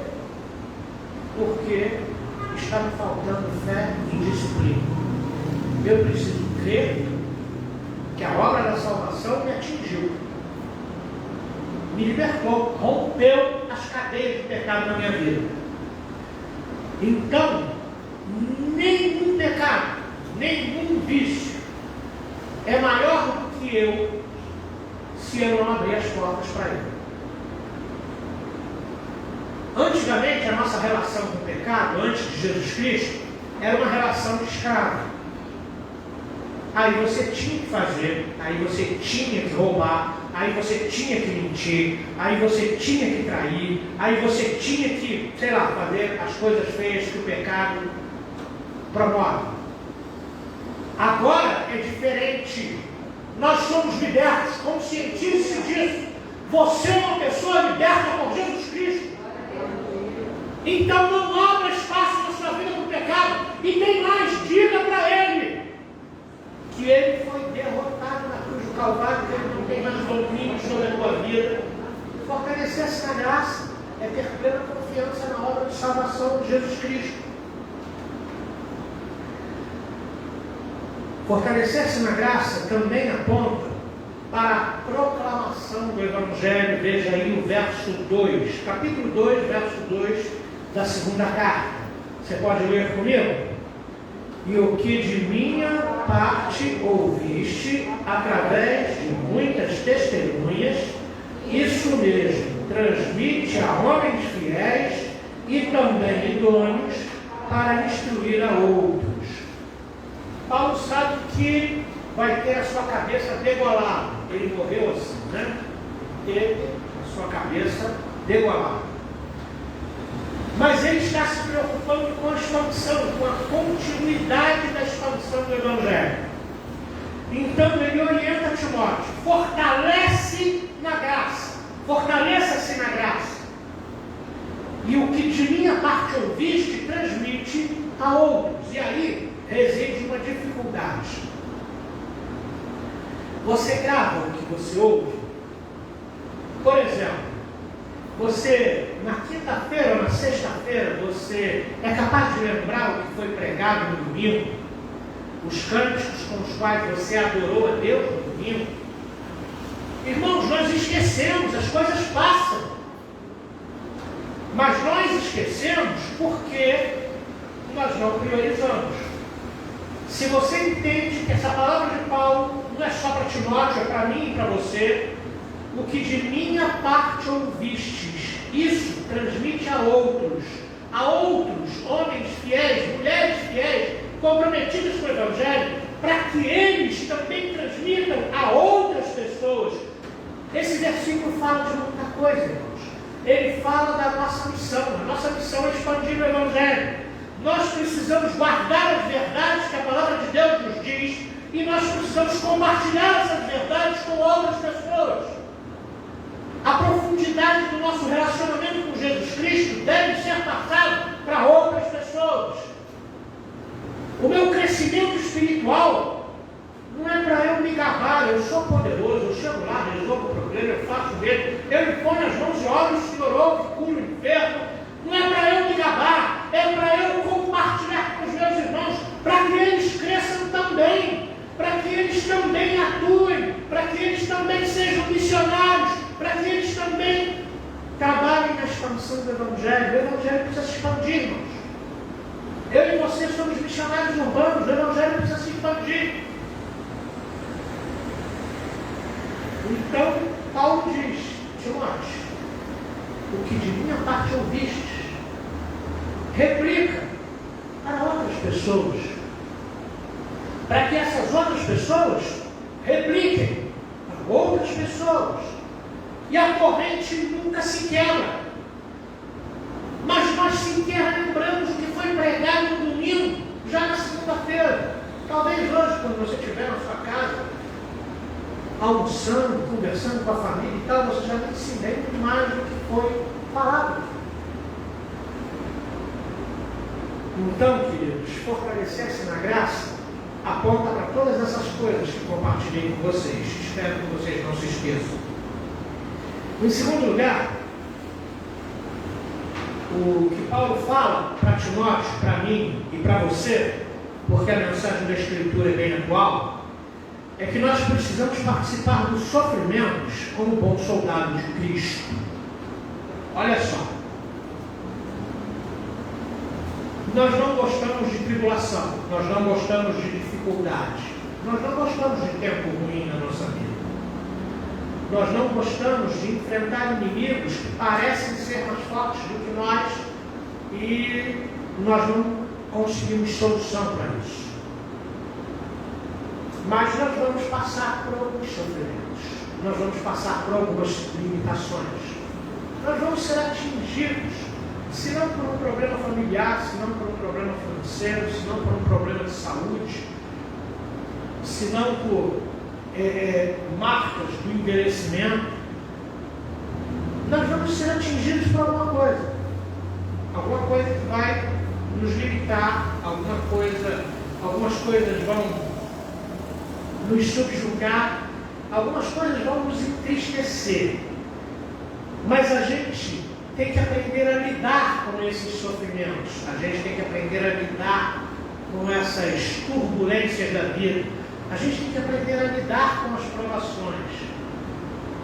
Porque está me faltando fé e disciplina. Eu preciso crer que a obra da salvação me atingiu, me libertou, rompeu as cadeias do pecado na minha vida. Então, nenhum pecado, nenhum vício é maior do que eu, se eu não abrir as portas para ele. Antigamente, a nossa relação com o pecado, antes de Jesus Cristo, era uma relação de escravo. Aí você tinha que fazer, aí você tinha que roubar, aí você tinha que mentir, aí você tinha que trair, aí você tinha que, fazer as coisas feias que o pecado promove. Agora é diferente. Nós somos libertos, conscientize-se disso. Você é uma pessoa liberta por Jesus Cristo. Então não abra espaço na sua vida para o pecado. E tem mais, diga para ele que ele foi derrotado na cruz do Calvário, que ele não tem mais domínio sobre a tua vida. Fortalecer-se na graça é ter plena confiança na obra de salvação de Jesus Cristo. Fortalecer-se na graça também aponta para a proclamação do Evangelho. Veja aí o verso 2, capítulo 2, verso 2 da segunda carta. Você pode ler comigo? E o que de minha parte ouviste, através de muitas testemunhas, isso mesmo transmite a homens fiéis e também idôneos para instruir a outros. Paulo sabe que vai ter a sua cabeça degolada. Ele morreu assim, né? Teve a sua cabeça degolada. Mas ele está se preocupando com a expansão, com a continuidade da expansão do Evangelho. Então ele orienta Timóteo: fortalece na graça, fortaleça-se na graça. E o que de minha parte ouviste, transmite a outros. E aí reside uma dificuldade. Você grava o que você ouve? Por exemplo, você, na quinta-feira ou na sexta-feira, você é capaz de lembrar o que foi pregado no domingo? Os cânticos com os quais você adorou a Deus no domingo? Irmãos, nós esquecemos, as coisas passam. Mas nós esquecemos porque nós não priorizamos. Se você entende que essa palavra de Paulo não é só para Timóteo, é para mim e para você, o que de minha parte ouvistes, isso transmite a outros, homens fiéis, mulheres fiéis, comprometidos com o Evangelho, para que eles também transmitam a outras pessoas. Esse versículo fala de muita coisa, irmãos. Ele fala da nossa missão. A nossa missão é expandir o Evangelho. Nós precisamos guardar as verdades que a palavra de Deus nos diz e nós precisamos compartilhar essas verdades com outras pessoas. A profundidade do nosso relacionamento com Jesus Cristo deve ser passada para outras pessoas. O meu crescimento espiritual não é para eu me gabar, eu sou poderoso, eu chego lá, resolvo o problema, eu faço dele, eu me ponho as mãos e oro, o Senhor ouve, cura o enfermo. Não é para eu me gabar, é para eu compartilhar com os meus irmãos, para que eles cresçam também, para que eles também atuem, para que eles também sejam missionários, para que eles também trabalhem na expansão do Evangelho. O Evangelho precisa se expandir, irmãos. Eu e você somos missionários urbanos, o Evangelho precisa se expandir. Então, Paulo diz, Timóteo, o que de minha parte ouviste, replica para outras pessoas, para que essas outras pessoas repliquem para outras pessoas, e a corrente nunca se quebra. Mas nós sequer lembramos o que foi pregado no domingo, já na segunda-feira. Talvez hoje, quando você estiver na sua casa, almoçando, conversando com a família e tal, você já nem se lembra mais do que foi falado. Então, queridos, fortalecer-se na graça aponta para todas essas coisas que compartilhei com vocês. Espero que vocês não se esqueçam. Em segundo lugar, o que Paulo fala para Timóteo, para mim e para você, porque a mensagem da Escritura é bem atual, é que nós precisamos participar dos sofrimentos como bons soldados de Cristo. Olha só, nós não gostamos de tribulação, nós não gostamos de dificuldade, nós não gostamos de tempo ruim na nossa vida. Nós não gostamos de enfrentar inimigos que parecem ser mais fortes do que nós e nós não conseguimos solução para isso. Mas nós vamos passar por alguns sofrimentos, nós vamos passar por algumas limitações, nós vamos ser atingidos, se não por um problema familiar, se não por um problema financeiro, se não por um problema de saúde, se não por marcas do envelhecimento, nós vamos ser atingidos por alguma coisa que vai nos limitar, algumas coisas vão nos subjugar, algumas coisas vão nos entristecer, mas a gente tem que aprender a lidar com esses sofrimentos, a gente tem que aprender a lidar com essas turbulências da vida. A gente tem que aprender a lidar com as provações.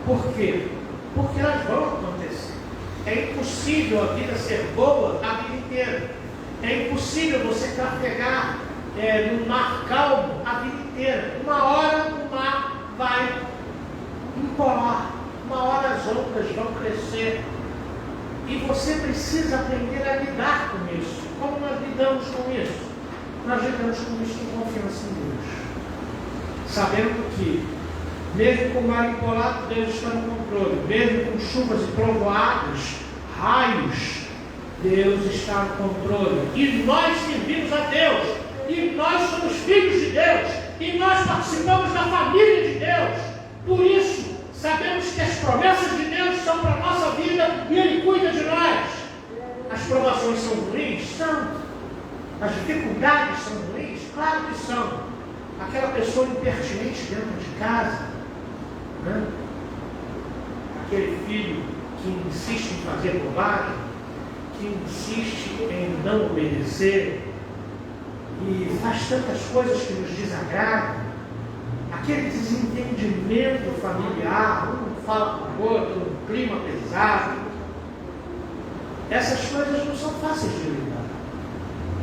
Por quê? Porque elas vão acontecer. É impossível a vida ser boa a vida inteira. É impossível você trafegar no mar calmo a vida inteira. Uma hora o mar vai empolar. Uma hora as ondas vão crescer. E você precisa aprender a lidar com isso. Como nós lidamos com isso? Nós lidamos com isso com confiança em Deus. Sabendo que, mesmo com o mar empolado, Deus está no controle. Mesmo com chuvas e trovoadas, raios, Deus está no controle. E nós servimos a Deus. E nós somos filhos de Deus. E nós participamos da família de Deus. Por isso, sabemos que as promessas de Deus são para a nossa vida e Ele cuida de nós. As provações são ruins? São. As dificuldades são ruins? Claro que são. Aquela pessoa impertinente dentro de casa, né? Aquele filho que insiste em fazer bobagem, que insiste em não obedecer e faz tantas coisas que nos desagradam, aquele desentendimento familiar, um fala com o outro, um clima pesado, essas coisas não são fáceis de lidar,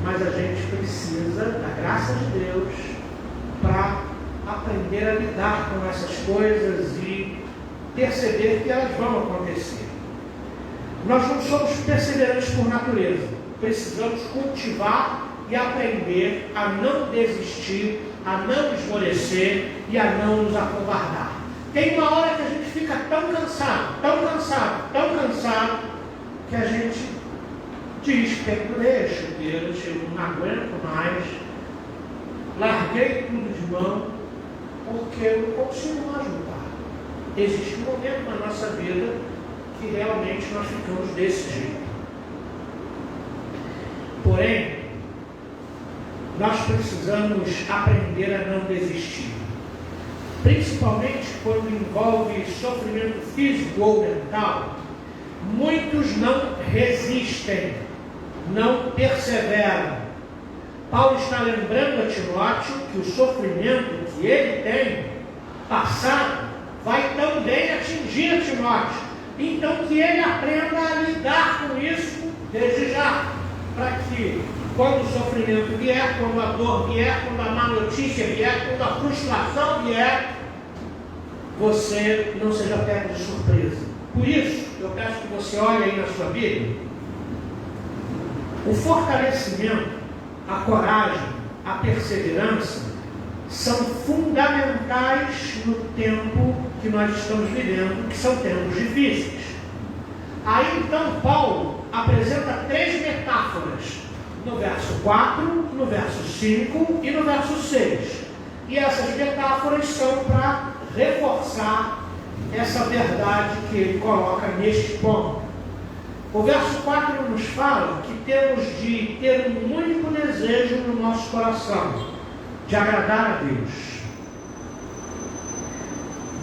mas a gente precisa da graça de Deus para aprender a lidar com essas coisas e perceber que elas vão acontecer. Nós não somos perseverantes por natureza. Precisamos cultivar e aprender a não desistir, a não esmorecer e a não nos acovardar. Tem uma hora que a gente fica tão cansado, que a gente diz, pendurei as chuteiras, eu não aguento mais, larguei tudo de mão, porque eu não consigo mais lutar. Existe um momento na nossa vida que realmente nós ficamos desse jeito. Porém, nós precisamos aprender a não desistir. Principalmente quando envolve sofrimento físico ou mental, muitos não resistem, não perseveram. Paulo está lembrando a Timóteo que o sofrimento que ele tem passado vai também atingir Timóteo. Então que ele aprenda a lidar com isso desde já, para que quando o sofrimento vier, quando a dor vier, quando a má notícia vier, quando a frustração vier, você não seja pego de surpresa. Por isso, eu peço que você olhe aí na sua Bíblia. O fortalecimento, a coragem, a perseverança são fundamentais no tempo que nós estamos vivendo, que são tempos difíceis. Aí então Paulo apresenta 3 metáforas, no verso 4, no verso 5 e no verso 6. E essas metáforas são para reforçar essa verdade que ele coloca neste ponto. O verso 4 nos fala que temos de ter um único desejo no nosso coração, de agradar a Deus.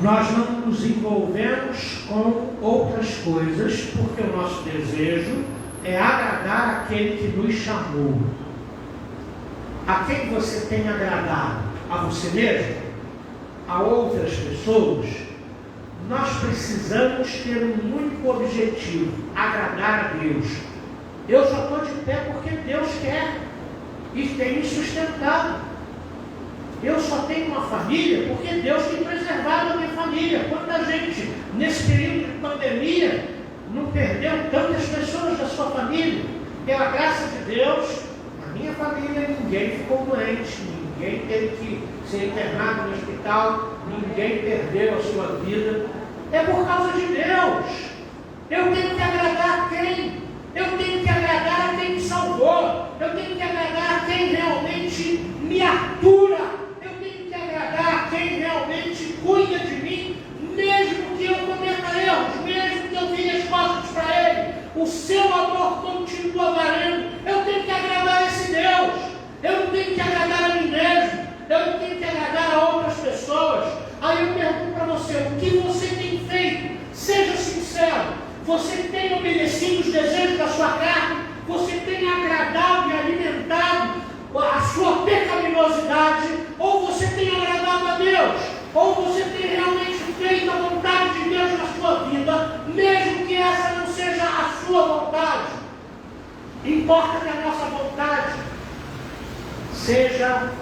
Nós não nos envolvemos com outras coisas, porque o nosso desejo é agradar aquele que nos chamou. A quem você tem agradado? A você mesmo? A outras pessoas? Nós precisamos ter um único objetivo: agradar a Deus. Eu só estou de pé porque Deus quer e tem me sustentado. Eu só tenho uma família porque Deus tem preservado a minha família. Quanta gente nesse período de pandemia não perdeu tantas pessoas da sua família? Pela graça de Deus, na minha família ninguém ficou doente, ninguém teve que ser internado no hospital, ninguém perdeu a sua vida. É por causa de Deus. Eu tenho que agradar a quem? Eu tenho que agradar a quem me salvou. Eu tenho que agradar a quem realmente me atura. Eu tenho que agradar a quem realmente cuida de mim, mesmo que eu cometa erros, mesmo que eu vire as costas para Ele. O seu amor continua valendo. Eu tenho que agradar a esse Deus. Eu não tenho que agradar a mim mesmo. Eu não tenho que agradar a outras pessoas. Aí eu pergunto para você, o que você tem feito? Seja sincero. Você tem obedecido os desejos da sua carne? Você tem agradado e alimentado a sua pecaminosidade? Ou você tem agradado a Deus? Ou você tem realmente feito a vontade de Deus na sua vida, mesmo que essa não seja a sua vontade? Importa que a nossa vontade seja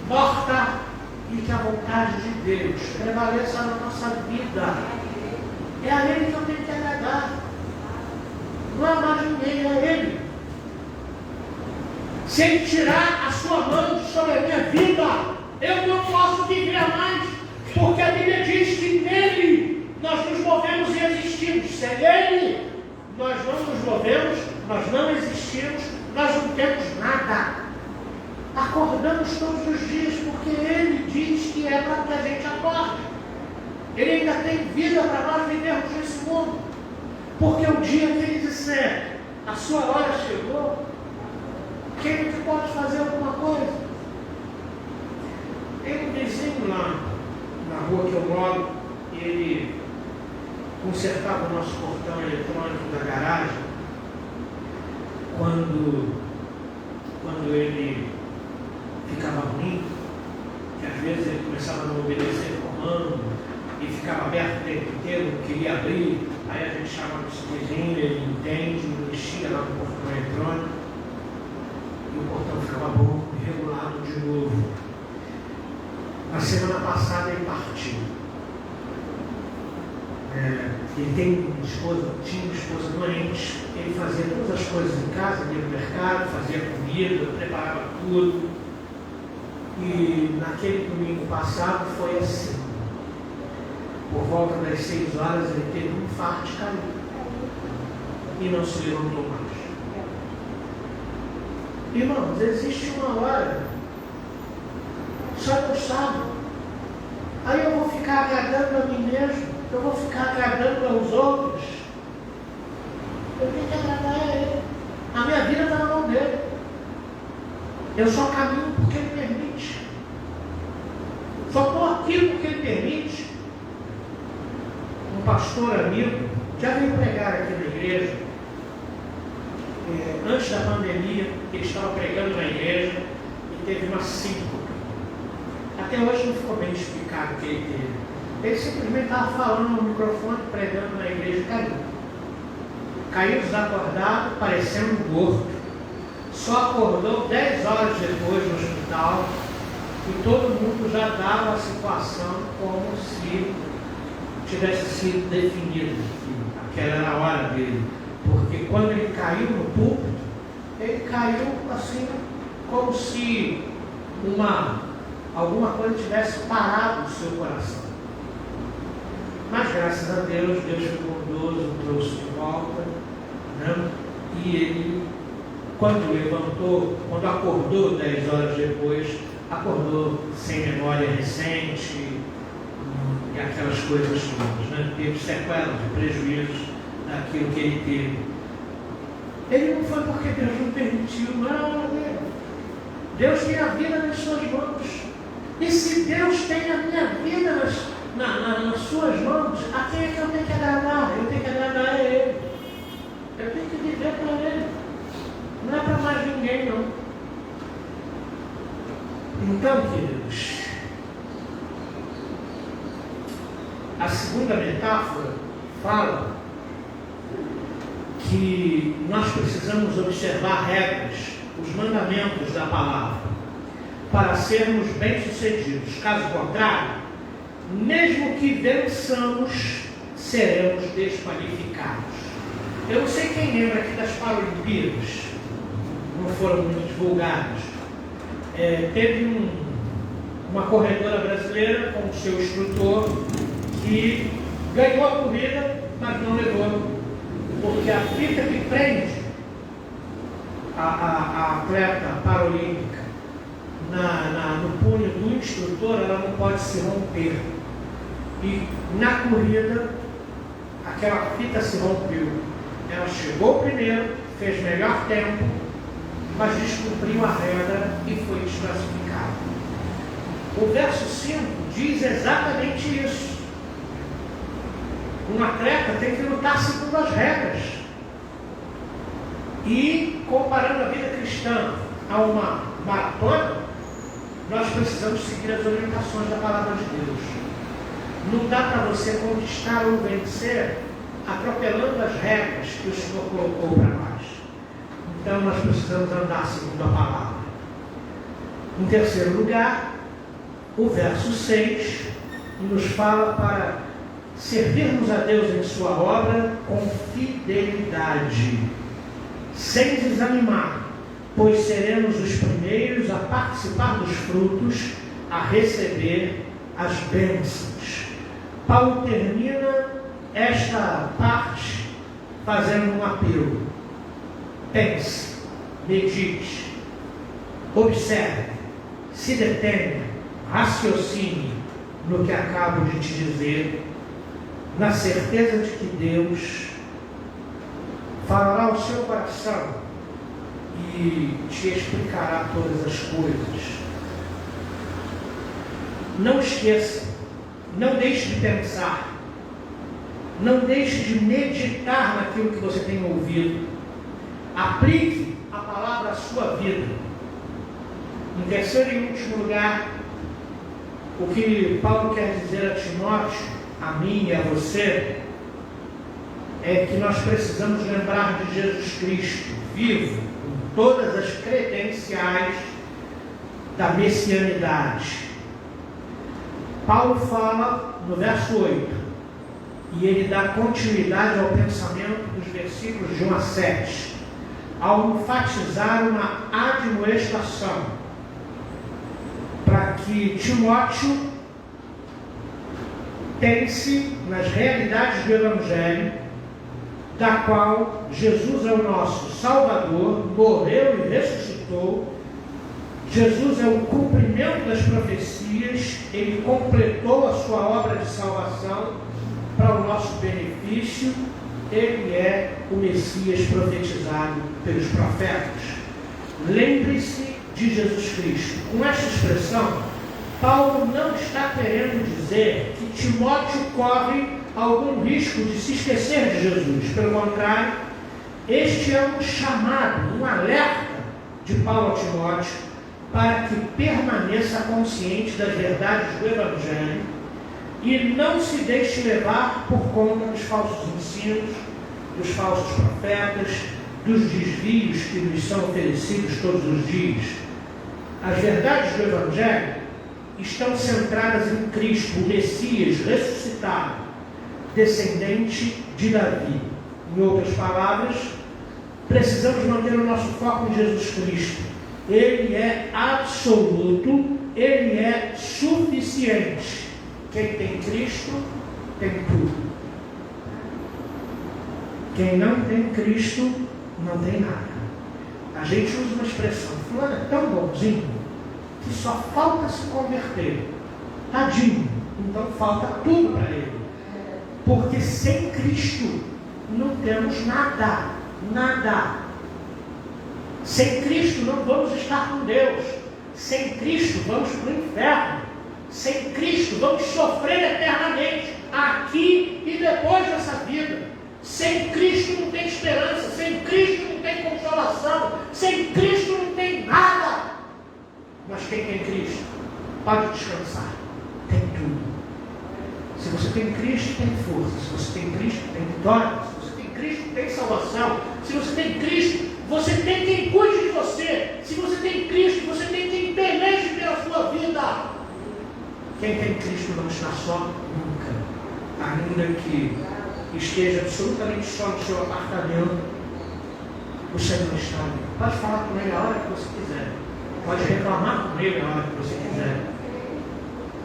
morta e que a vontade de Deus prevaleça na nossa vida. É a Ele que eu tenho que agradar. Não é mais ninguém, é Ele. Se Ele tirar a sua mão sobre a minha vida, eu não posso viver mais, porque a Bíblia diz que nele nós nos movemos e existimos. Sem Ele, nós não nos movemos, nós não existimos, nós não temos nada. Acordamos todos os dias porque Ele diz que é para que a gente acorde. Ele ainda tem vida para nós vivermos nesse mundo. Porque o dia que Ele disser, a sua hora chegou, quem é que pode fazer alguma coisa? Tem um vizinho lá na rua que eu moro, e ele consertava o nosso portão eletrônico da garagem quando ele ficava ruim, que às vezes ele começava a não obedecer o comando e ficava aberto o tempo inteiro, não queria abrir. Aí a gente chama no vizinho, ele entende, mexia lá no portão eletrônico e o portão ficava bom, regulado de novo. Na semana passada ele partiu. Ele tinha uma esposa doente, ele fazia todas as coisas em casa, ia no mercado, fazia comida, preparava tudo. E naquele domingo passado foi assim. por volta das 6 horas, ele teve um infarto e caiu. E não se levantou mais. Irmãos, existe uma hora, só Deus sabe. Aí eu vou ficar agradando a mim mesmo, eu vou ficar agradando aos outros. Eu tenho que agradar a Ele. A minha vida está na mão dele. Eu só caminho porque Ele permite. Só estou aqui porque Ele permite. Um pastor amigo já veio pregar aqui na igreja. Antes da pandemia, ele estava pregando na igreja e teve uma síncope. Até hoje não ficou bem explicado o que ele teve. Ele simplesmente estava falando no microfone, pregando na igreja e caiu. Caiu desacordado, parecendo morto. Só acordou 10 horas depois no hospital e todo mundo já dava a situação como se tivesse sido definido. Aquela era a hora dele. Porque quando ele caiu no púlpito, ele caiu assim, como se alguma coisa tivesse parado no seu coração. Mas graças a Deus, Deus foi bondoso, trouxe de volta, né? E ele, quando levantou, quando acordou 10 horas depois, acordou sem memória recente e aquelas coisas todas, né? Teve sequelas, prejuízos daquilo que ele teve. Ele não foi porque Deus não permitiu, não. Deus tem a vida nas suas mãos. E se Deus tem a minha vida nas suas mãos, a quem é que eu tenho que agradar? Eu tenho que agradar a Ele. Eu tenho que viver para Ele. Não é para mais ninguém, não. Então, queridos, a segunda metáfora fala que nós precisamos observar regras, os mandamentos da palavra, para sermos bem-sucedidos. Caso contrário, mesmo que vençamos, seremos desqualificados. Eu não sei quem lembra aqui das Paralimpíadas, não foram muito divulgadas. Teve uma corredora brasileira com o seu instrutor que ganhou a corrida, mas não levou. Porque a fita que prende a atleta paralímpica no punho do instrutor, ela não pode se romper. E na corrida, aquela fita se rompeu. Ela chegou primeiro, fez melhor tempo, mas descumpriu a regra e foi desclassificada. O verso 5 diz exatamente isso. Um atleta tem que lutar segundo as regras. E, comparando a vida cristã a uma maratona, nós precisamos seguir as orientações da palavra de Deus. Não dá para você conquistar ou vencer atropelando as regras que o Senhor colocou para nós. Então, nós precisamos andar segundo a palavra. Em terceiro lugar, o verso 6 nos fala para servirmos a Deus em sua obra com fidelidade, sem desanimar, pois seremos os primeiros a participar dos frutos, a receber as bênçãos. Paulo termina esta parte fazendo um apelo. Pense, medite, observe, se detenha, raciocine no que acabo de te dizer, na certeza de que Deus falará ao seu coração e te explicará todas as coisas. Não esqueça, não deixe de pensar, não deixe de meditar naquilo que você tem ouvido. Aplique a palavra à sua vida. Em terceiro e último lugar, o que Paulo quer dizer a Timóteo, a mim e a você, é que nós precisamos lembrar de Jesus Cristo, vivo, com todas as credenciais da messianidade. Paulo fala no verso 8, e ele dá continuidade ao pensamento dos versículos de 1 a 7, ao enfatizar uma admoestação, para que Timóteo Pense nas realidades do Evangelho, da qual Jesus é o nosso Salvador, morreu e ressuscitou. Jesus é o cumprimento das profecias, ele completou a sua obra de salvação para o nosso benefício, ele é o Messias profetizado pelos profetas. Lembre-se de Jesus Cristo. Com esta expressão, Paulo não está querendo dizer que Timóteo corre algum risco de se esquecer de Jesus. Pelo contrário, este é um chamado, um alerta de Paulo a Timóteo para que permaneça consciente das verdades do Evangelho e não se deixe levar por conta dos falsos ensinos, dos falsos profetas, dos desvios que nos são oferecidos todos os dias. As verdades do Evangelho estão centradas em Cristo, o Messias ressuscitado, descendente de Davi. Em outras palavras, precisamos manter o nosso foco em Jesus Cristo. Ele é absoluto, ele é suficiente. Quem tem Cristo, tem tudo. Quem não tem Cristo, não tem nada. A gente usa uma expressão, fulano é tão bonzinho, que só falta se converter. Tadinho, então falta tudo para ele. Porque sem Cristo não temos nada, nada. Sem Cristo não vamos estar com Deus. Sem Cristo vamos para o inferno. Sem Cristo vamos sofrer eternamente, aqui e depois dessa vida. Sem Cristo não tem esperança, sem Cristo não tem consolação, sem Cristo não tem nada. Mas quem tem Cristo pode descansar, tem tudo. Se você tem Cristo, tem força. Se você tem Cristo, tem vitória. Se você tem Cristo, tem salvação. Se você tem Cristo, você tem quem cuide de você. Se você tem Cristo, você tem quem peleje pela sua vida. Quem tem Cristo não está só nunca. Ainda que esteja absolutamente só no seu apartamento, o Senhor está ali. Pode falar com Ele a hora que você quiser. Pode reclamar com Ele a hora que você quiser.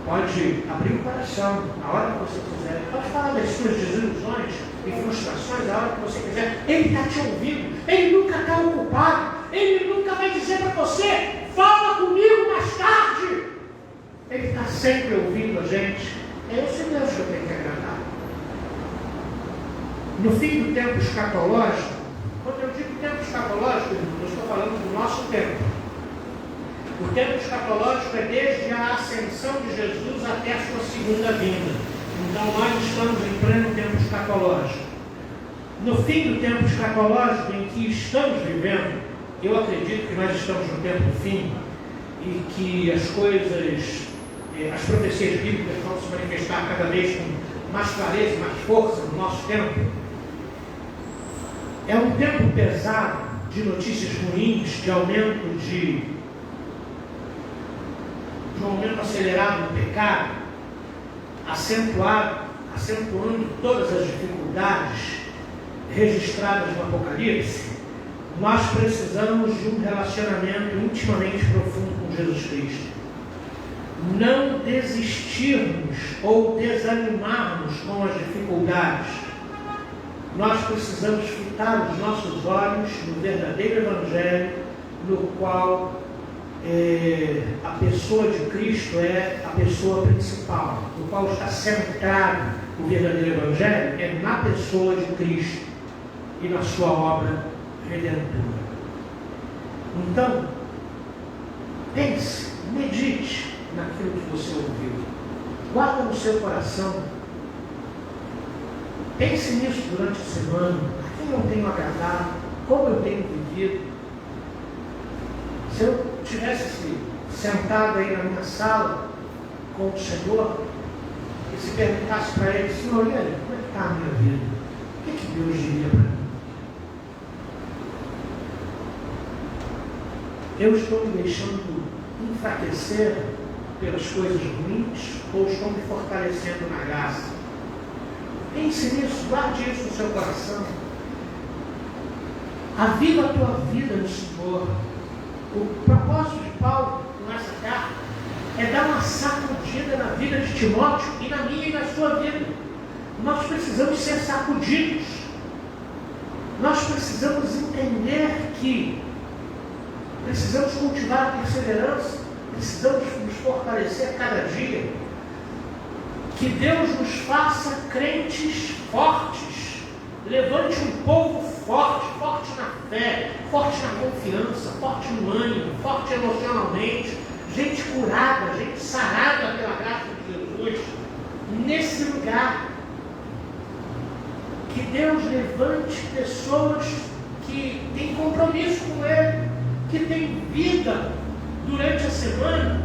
Pode abrir o coração a hora que você quiser. Pode falar das suas desilusões e frustrações a hora que você quiser. Ele está te ouvindo. Ele nunca está ocupado. Ele nunca vai dizer para você, fala comigo mais tarde. Ele está sempre ouvindo a gente. É esse Deus que eu tenho que agradar. No fim do tempo escatológico, quando eu digo tempo escatológico, eu estou falando do nosso tempo. O tempo escatológico é desde a ascensão de Jesus até a sua segunda vinda. Então nós estamos em pleno tempo escatológico. No fim do tempo escatológico em que estamos vivendo, eu acredito que nós estamos no tempo do fim e que as coisas, as profecias bíblicas vão se manifestar cada vez com mais clareza, mais força no nosso tempo. É um tempo pesado de notícias ruins, de aumento um aumento acelerado do pecado, acentuando todas as dificuldades registradas no Apocalipse. Nós precisamos de um relacionamento intimamente profundo com Jesus Cristo. Não desistirmos ou desanimarmos com as dificuldades. Nós precisamos fitar os nossos olhos no verdadeiro Evangelho, no qual a pessoa de Cristo é a pessoa principal, no qual está centrado o verdadeiro Evangelho, é na pessoa de Cristo e na sua obra redentora. Então, pense, medite naquilo que você ouviu, guarda no seu coração, pense nisso durante a semana, a quem eu tenho agradado, como eu tenho vivido. Se eu tivesse sentado aí na minha sala com o Senhor e se perguntasse para Ele, Senhor, e aí, como é que está a minha vida? O que Deus diria para mim? Eu estou me deixando enfraquecer pelas coisas ruins ou estou me fortalecendo na graça? Pense nisso, guarde isso no seu coração. Aviva a tua vida no Senhor. O propósito de Paulo com essa carta é dar uma sacudida na vida de Timóteo e na minha e na sua vida. Nós precisamos ser sacudidos. Nós precisamos entender que precisamos cultivar a perseverança, precisamos nos fortalecer cada dia. Que Deus nos faça crentes fortes, levante um povo forte, forte na fé, forte na confiança, forte no ânimo, forte emocionalmente, gente curada, gente sarada pela graça de Jesus, nesse lugar. Que Deus levante pessoas que têm compromisso com Ele, que têm vida durante a semana,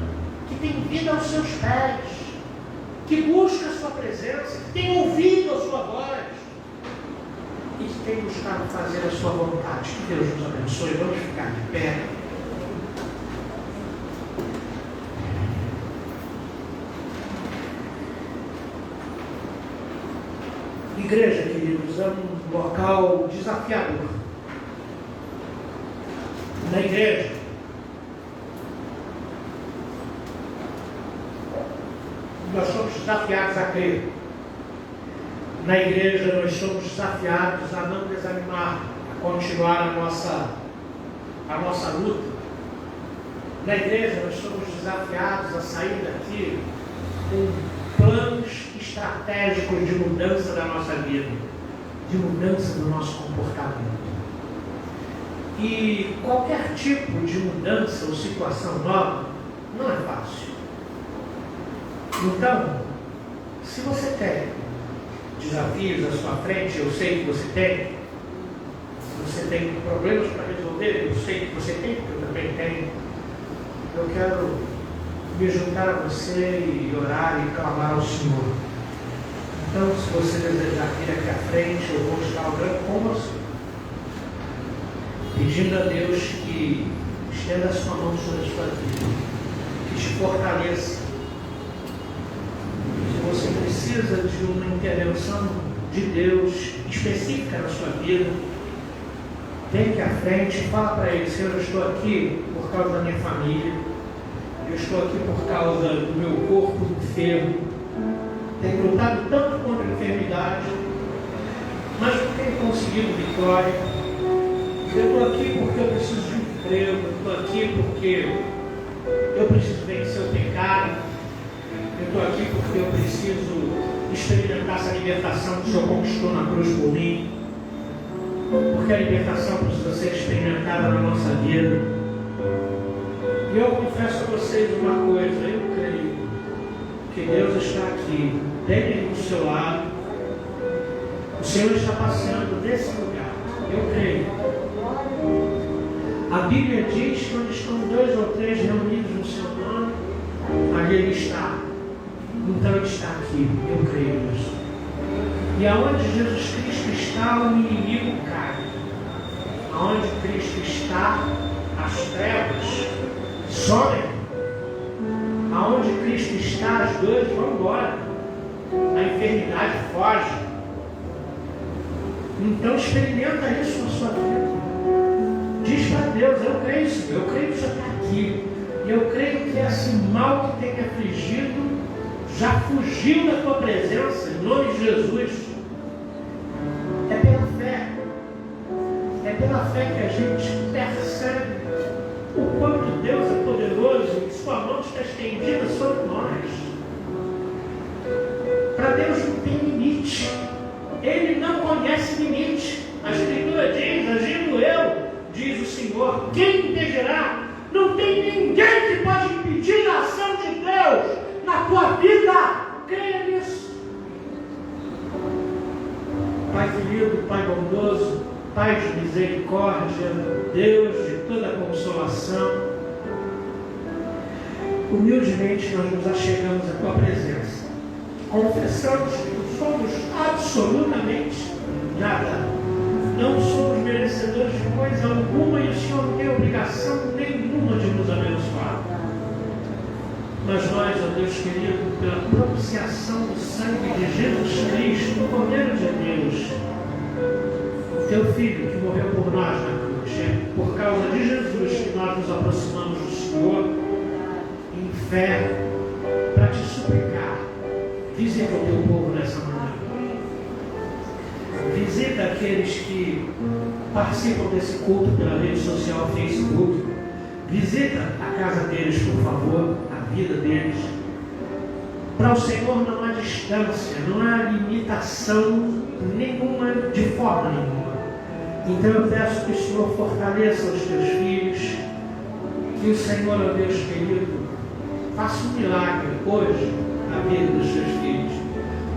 que têm vida aos seus pés, que busca a sua presença, que tem ouvido a sua voz e que tem buscado fazer a sua vontade. Que Deus nos abençoe. Vamos ficar de pé. Igreja, queridos, é um local desafiador. Na igreja, nós somos desafiados a crer. Na igreja, nós somos desafiados a não desanimar, a continuar a nossa luta. Na igreja, nós somos desafiados a sair daqui com planos estratégicos de mudança da nossa vida, de mudança do nosso comportamento. E qualquer tipo de mudança ou situação nova não é fácil. Então, se você tem desafios à sua frente, eu sei que você tem. Se você tem problemas para resolver, eu sei que você tem, porque eu também tenho. Eu quero me juntar a você e orar e clamar ao Senhor. Então, se você desejar vir aqui à frente, eu vou estar orando com você, pedindo a Deus que estenda a sua mão sobre a sua vida, que te fortaleça. Se você precisa de uma intervenção de Deus específica na sua vida, vem aqui à frente e fala para Ele: Senhor, eu estou aqui por causa da minha família, eu estou aqui por causa do meu corpo enfermo, tenho lutado tanto contra a enfermidade, mas não tenho conseguido vitória. Eu estou aqui porque eu preciso de um emprego, eu estou aqui porque eu preciso vencer o pecado, eu estou aqui porque eu preciso experimentar essa libertação que o Senhor conquistou na cruz por mim, porque a libertação precisa ser experimentada na nossa vida. E eu confesso a vocês uma coisa: eu creio que Deus está aqui, bem do seu lado. O Senhor está passeando nesse lugar. Eu creio. A Bíblia diz que onde estão 2 ou 3 reunidos no seu nome, ali Ele está. Então Ele está aqui. Eu creio nisso. E aonde Jesus Cristo está, o inimigo cai. Aonde Cristo está, as trevas somem. Aonde Cristo está, as dores vão embora. A enfermidade foge. Então experimenta isso na sua vida. Diz para Deus: eu creio, Senhor, eu creio que o Senhor está aqui. E eu creio que esse mal que tem me afligido já fugiu da tua presença, em nome de Jesus. É pela fé. É pela fé que a gente percebe o quanto Deus é poderoso e que sua mão está estendida sobre nós. Para Deus não tem limite. Ele não conhece limite. A Escritura diz: agindo eu, diz o Senhor, quem impedirá? Não tem ninguém que pode impedir a ação de Deus na tua vida. Creia nisso. Pai querido, Pai bondoso, Pai de misericórdia, Deus de toda consolação, humildemente nós nos achegamos à tua presença. Confessamos que não somos absolutamente nada. Não somos merecedores de coisa alguma e o Senhor não tem obrigação nenhuma de nos abençoar. Mas nós, ó Deus querido, pela propiciação do sangue de Jesus Cristo, o Cordeiro de Deus, teu Filho que morreu por nós na cruz, é por causa de Jesus que nós nos aproximamos do Senhor em fé, Visita o teu povo nessa manhã. Visita aqueles que participam desse culto pela rede social Facebook. Visita a casa deles, por favor, a vida deles. Para o Senhor não há distância, não há limitação nenhuma, de forma nenhuma. Então eu peço que o Senhor fortaleça os teus filhos, que o Senhor, ó Deus querido, faça um milagre hoje na vida dos teus filhos.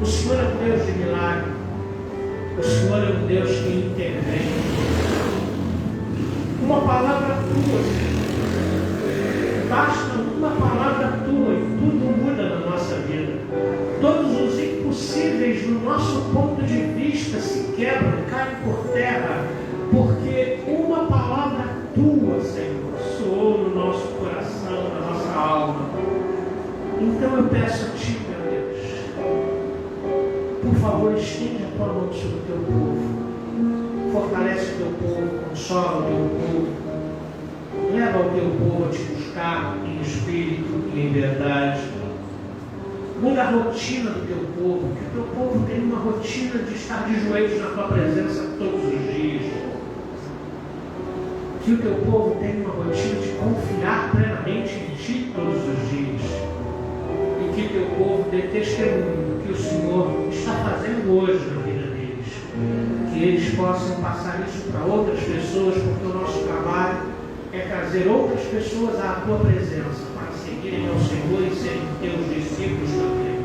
O Senhor é um Deus de milagre. O Senhor é um Deus que intervém. Uma palavra tua, basta uma palavra tua e tudo muda na nossa vida. Todos os impossíveis do nosso ponto de vista se quebram, caem por terra, porque uma palavra tua, Senhor, soou no nosso coração, na nossa alma. Então eu peço a Ti, meu Deus, por favor, estende a Tua mão sobre o Teu povo, fortalece o Teu povo, consola o Teu povo, leva o Teu povo a Te buscar em espírito e em verdade. Muda a rotina do Teu povo, que o Teu povo tenha uma rotina de estar de joelhos na Tua presença todos os dias. Que o Teu povo tenha uma rotina de confiar plenamente em Ti todos os dias. E que o Teu povo dê testemunho do que o Senhor está fazendo hoje na vida deles. Que eles possam passar isso para outras pessoas, porque o nosso trabalho é trazer outras pessoas à Tua presença, para seguirem ao Senhor e serem Teus discípulos também.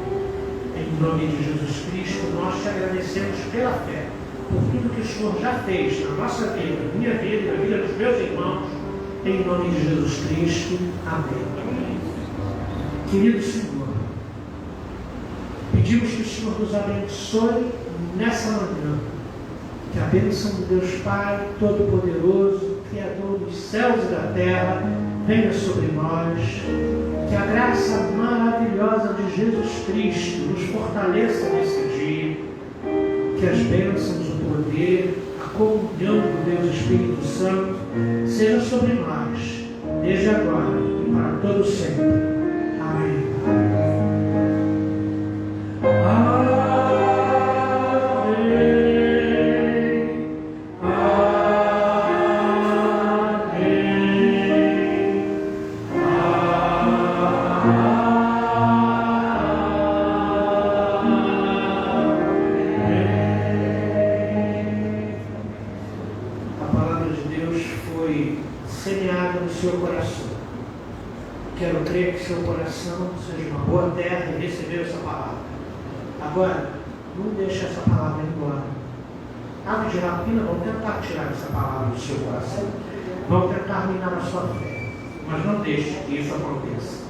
Em nome de Jesus Cristo, nós Te agradecemos pela fé, por tudo que o Senhor já fez na nossa vida, na minha vida, na vida dos meus irmãos, em nome de Jesus Cristo. Amém. Querido Senhor, pedimos que o Senhor nos abençoe nessa manhã, que a bênção de Deus Pai Todo-Poderoso, Criador dos céus e da terra, venha sobre nós, que a graça maravilhosa de Jesus Cristo nos fortaleça nesse dia, que as bênçãos, o poder, a comunhão do Deus Espírito Santo seja sobre nós, desde agora e para todo sempre. Amém. Seja uma boa terra e recebeu essa palavra. Agora, não deixe essa palavra ir embora. Aves de rapina vão tentar tirar essa palavra do seu coração, vão tentar minar a sua fé, mas não deixe que isso aconteça.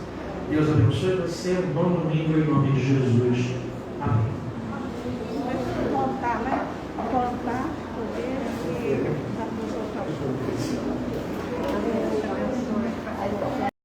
Deus abençoe você, um bom domingo em nome de Jesus. Amém.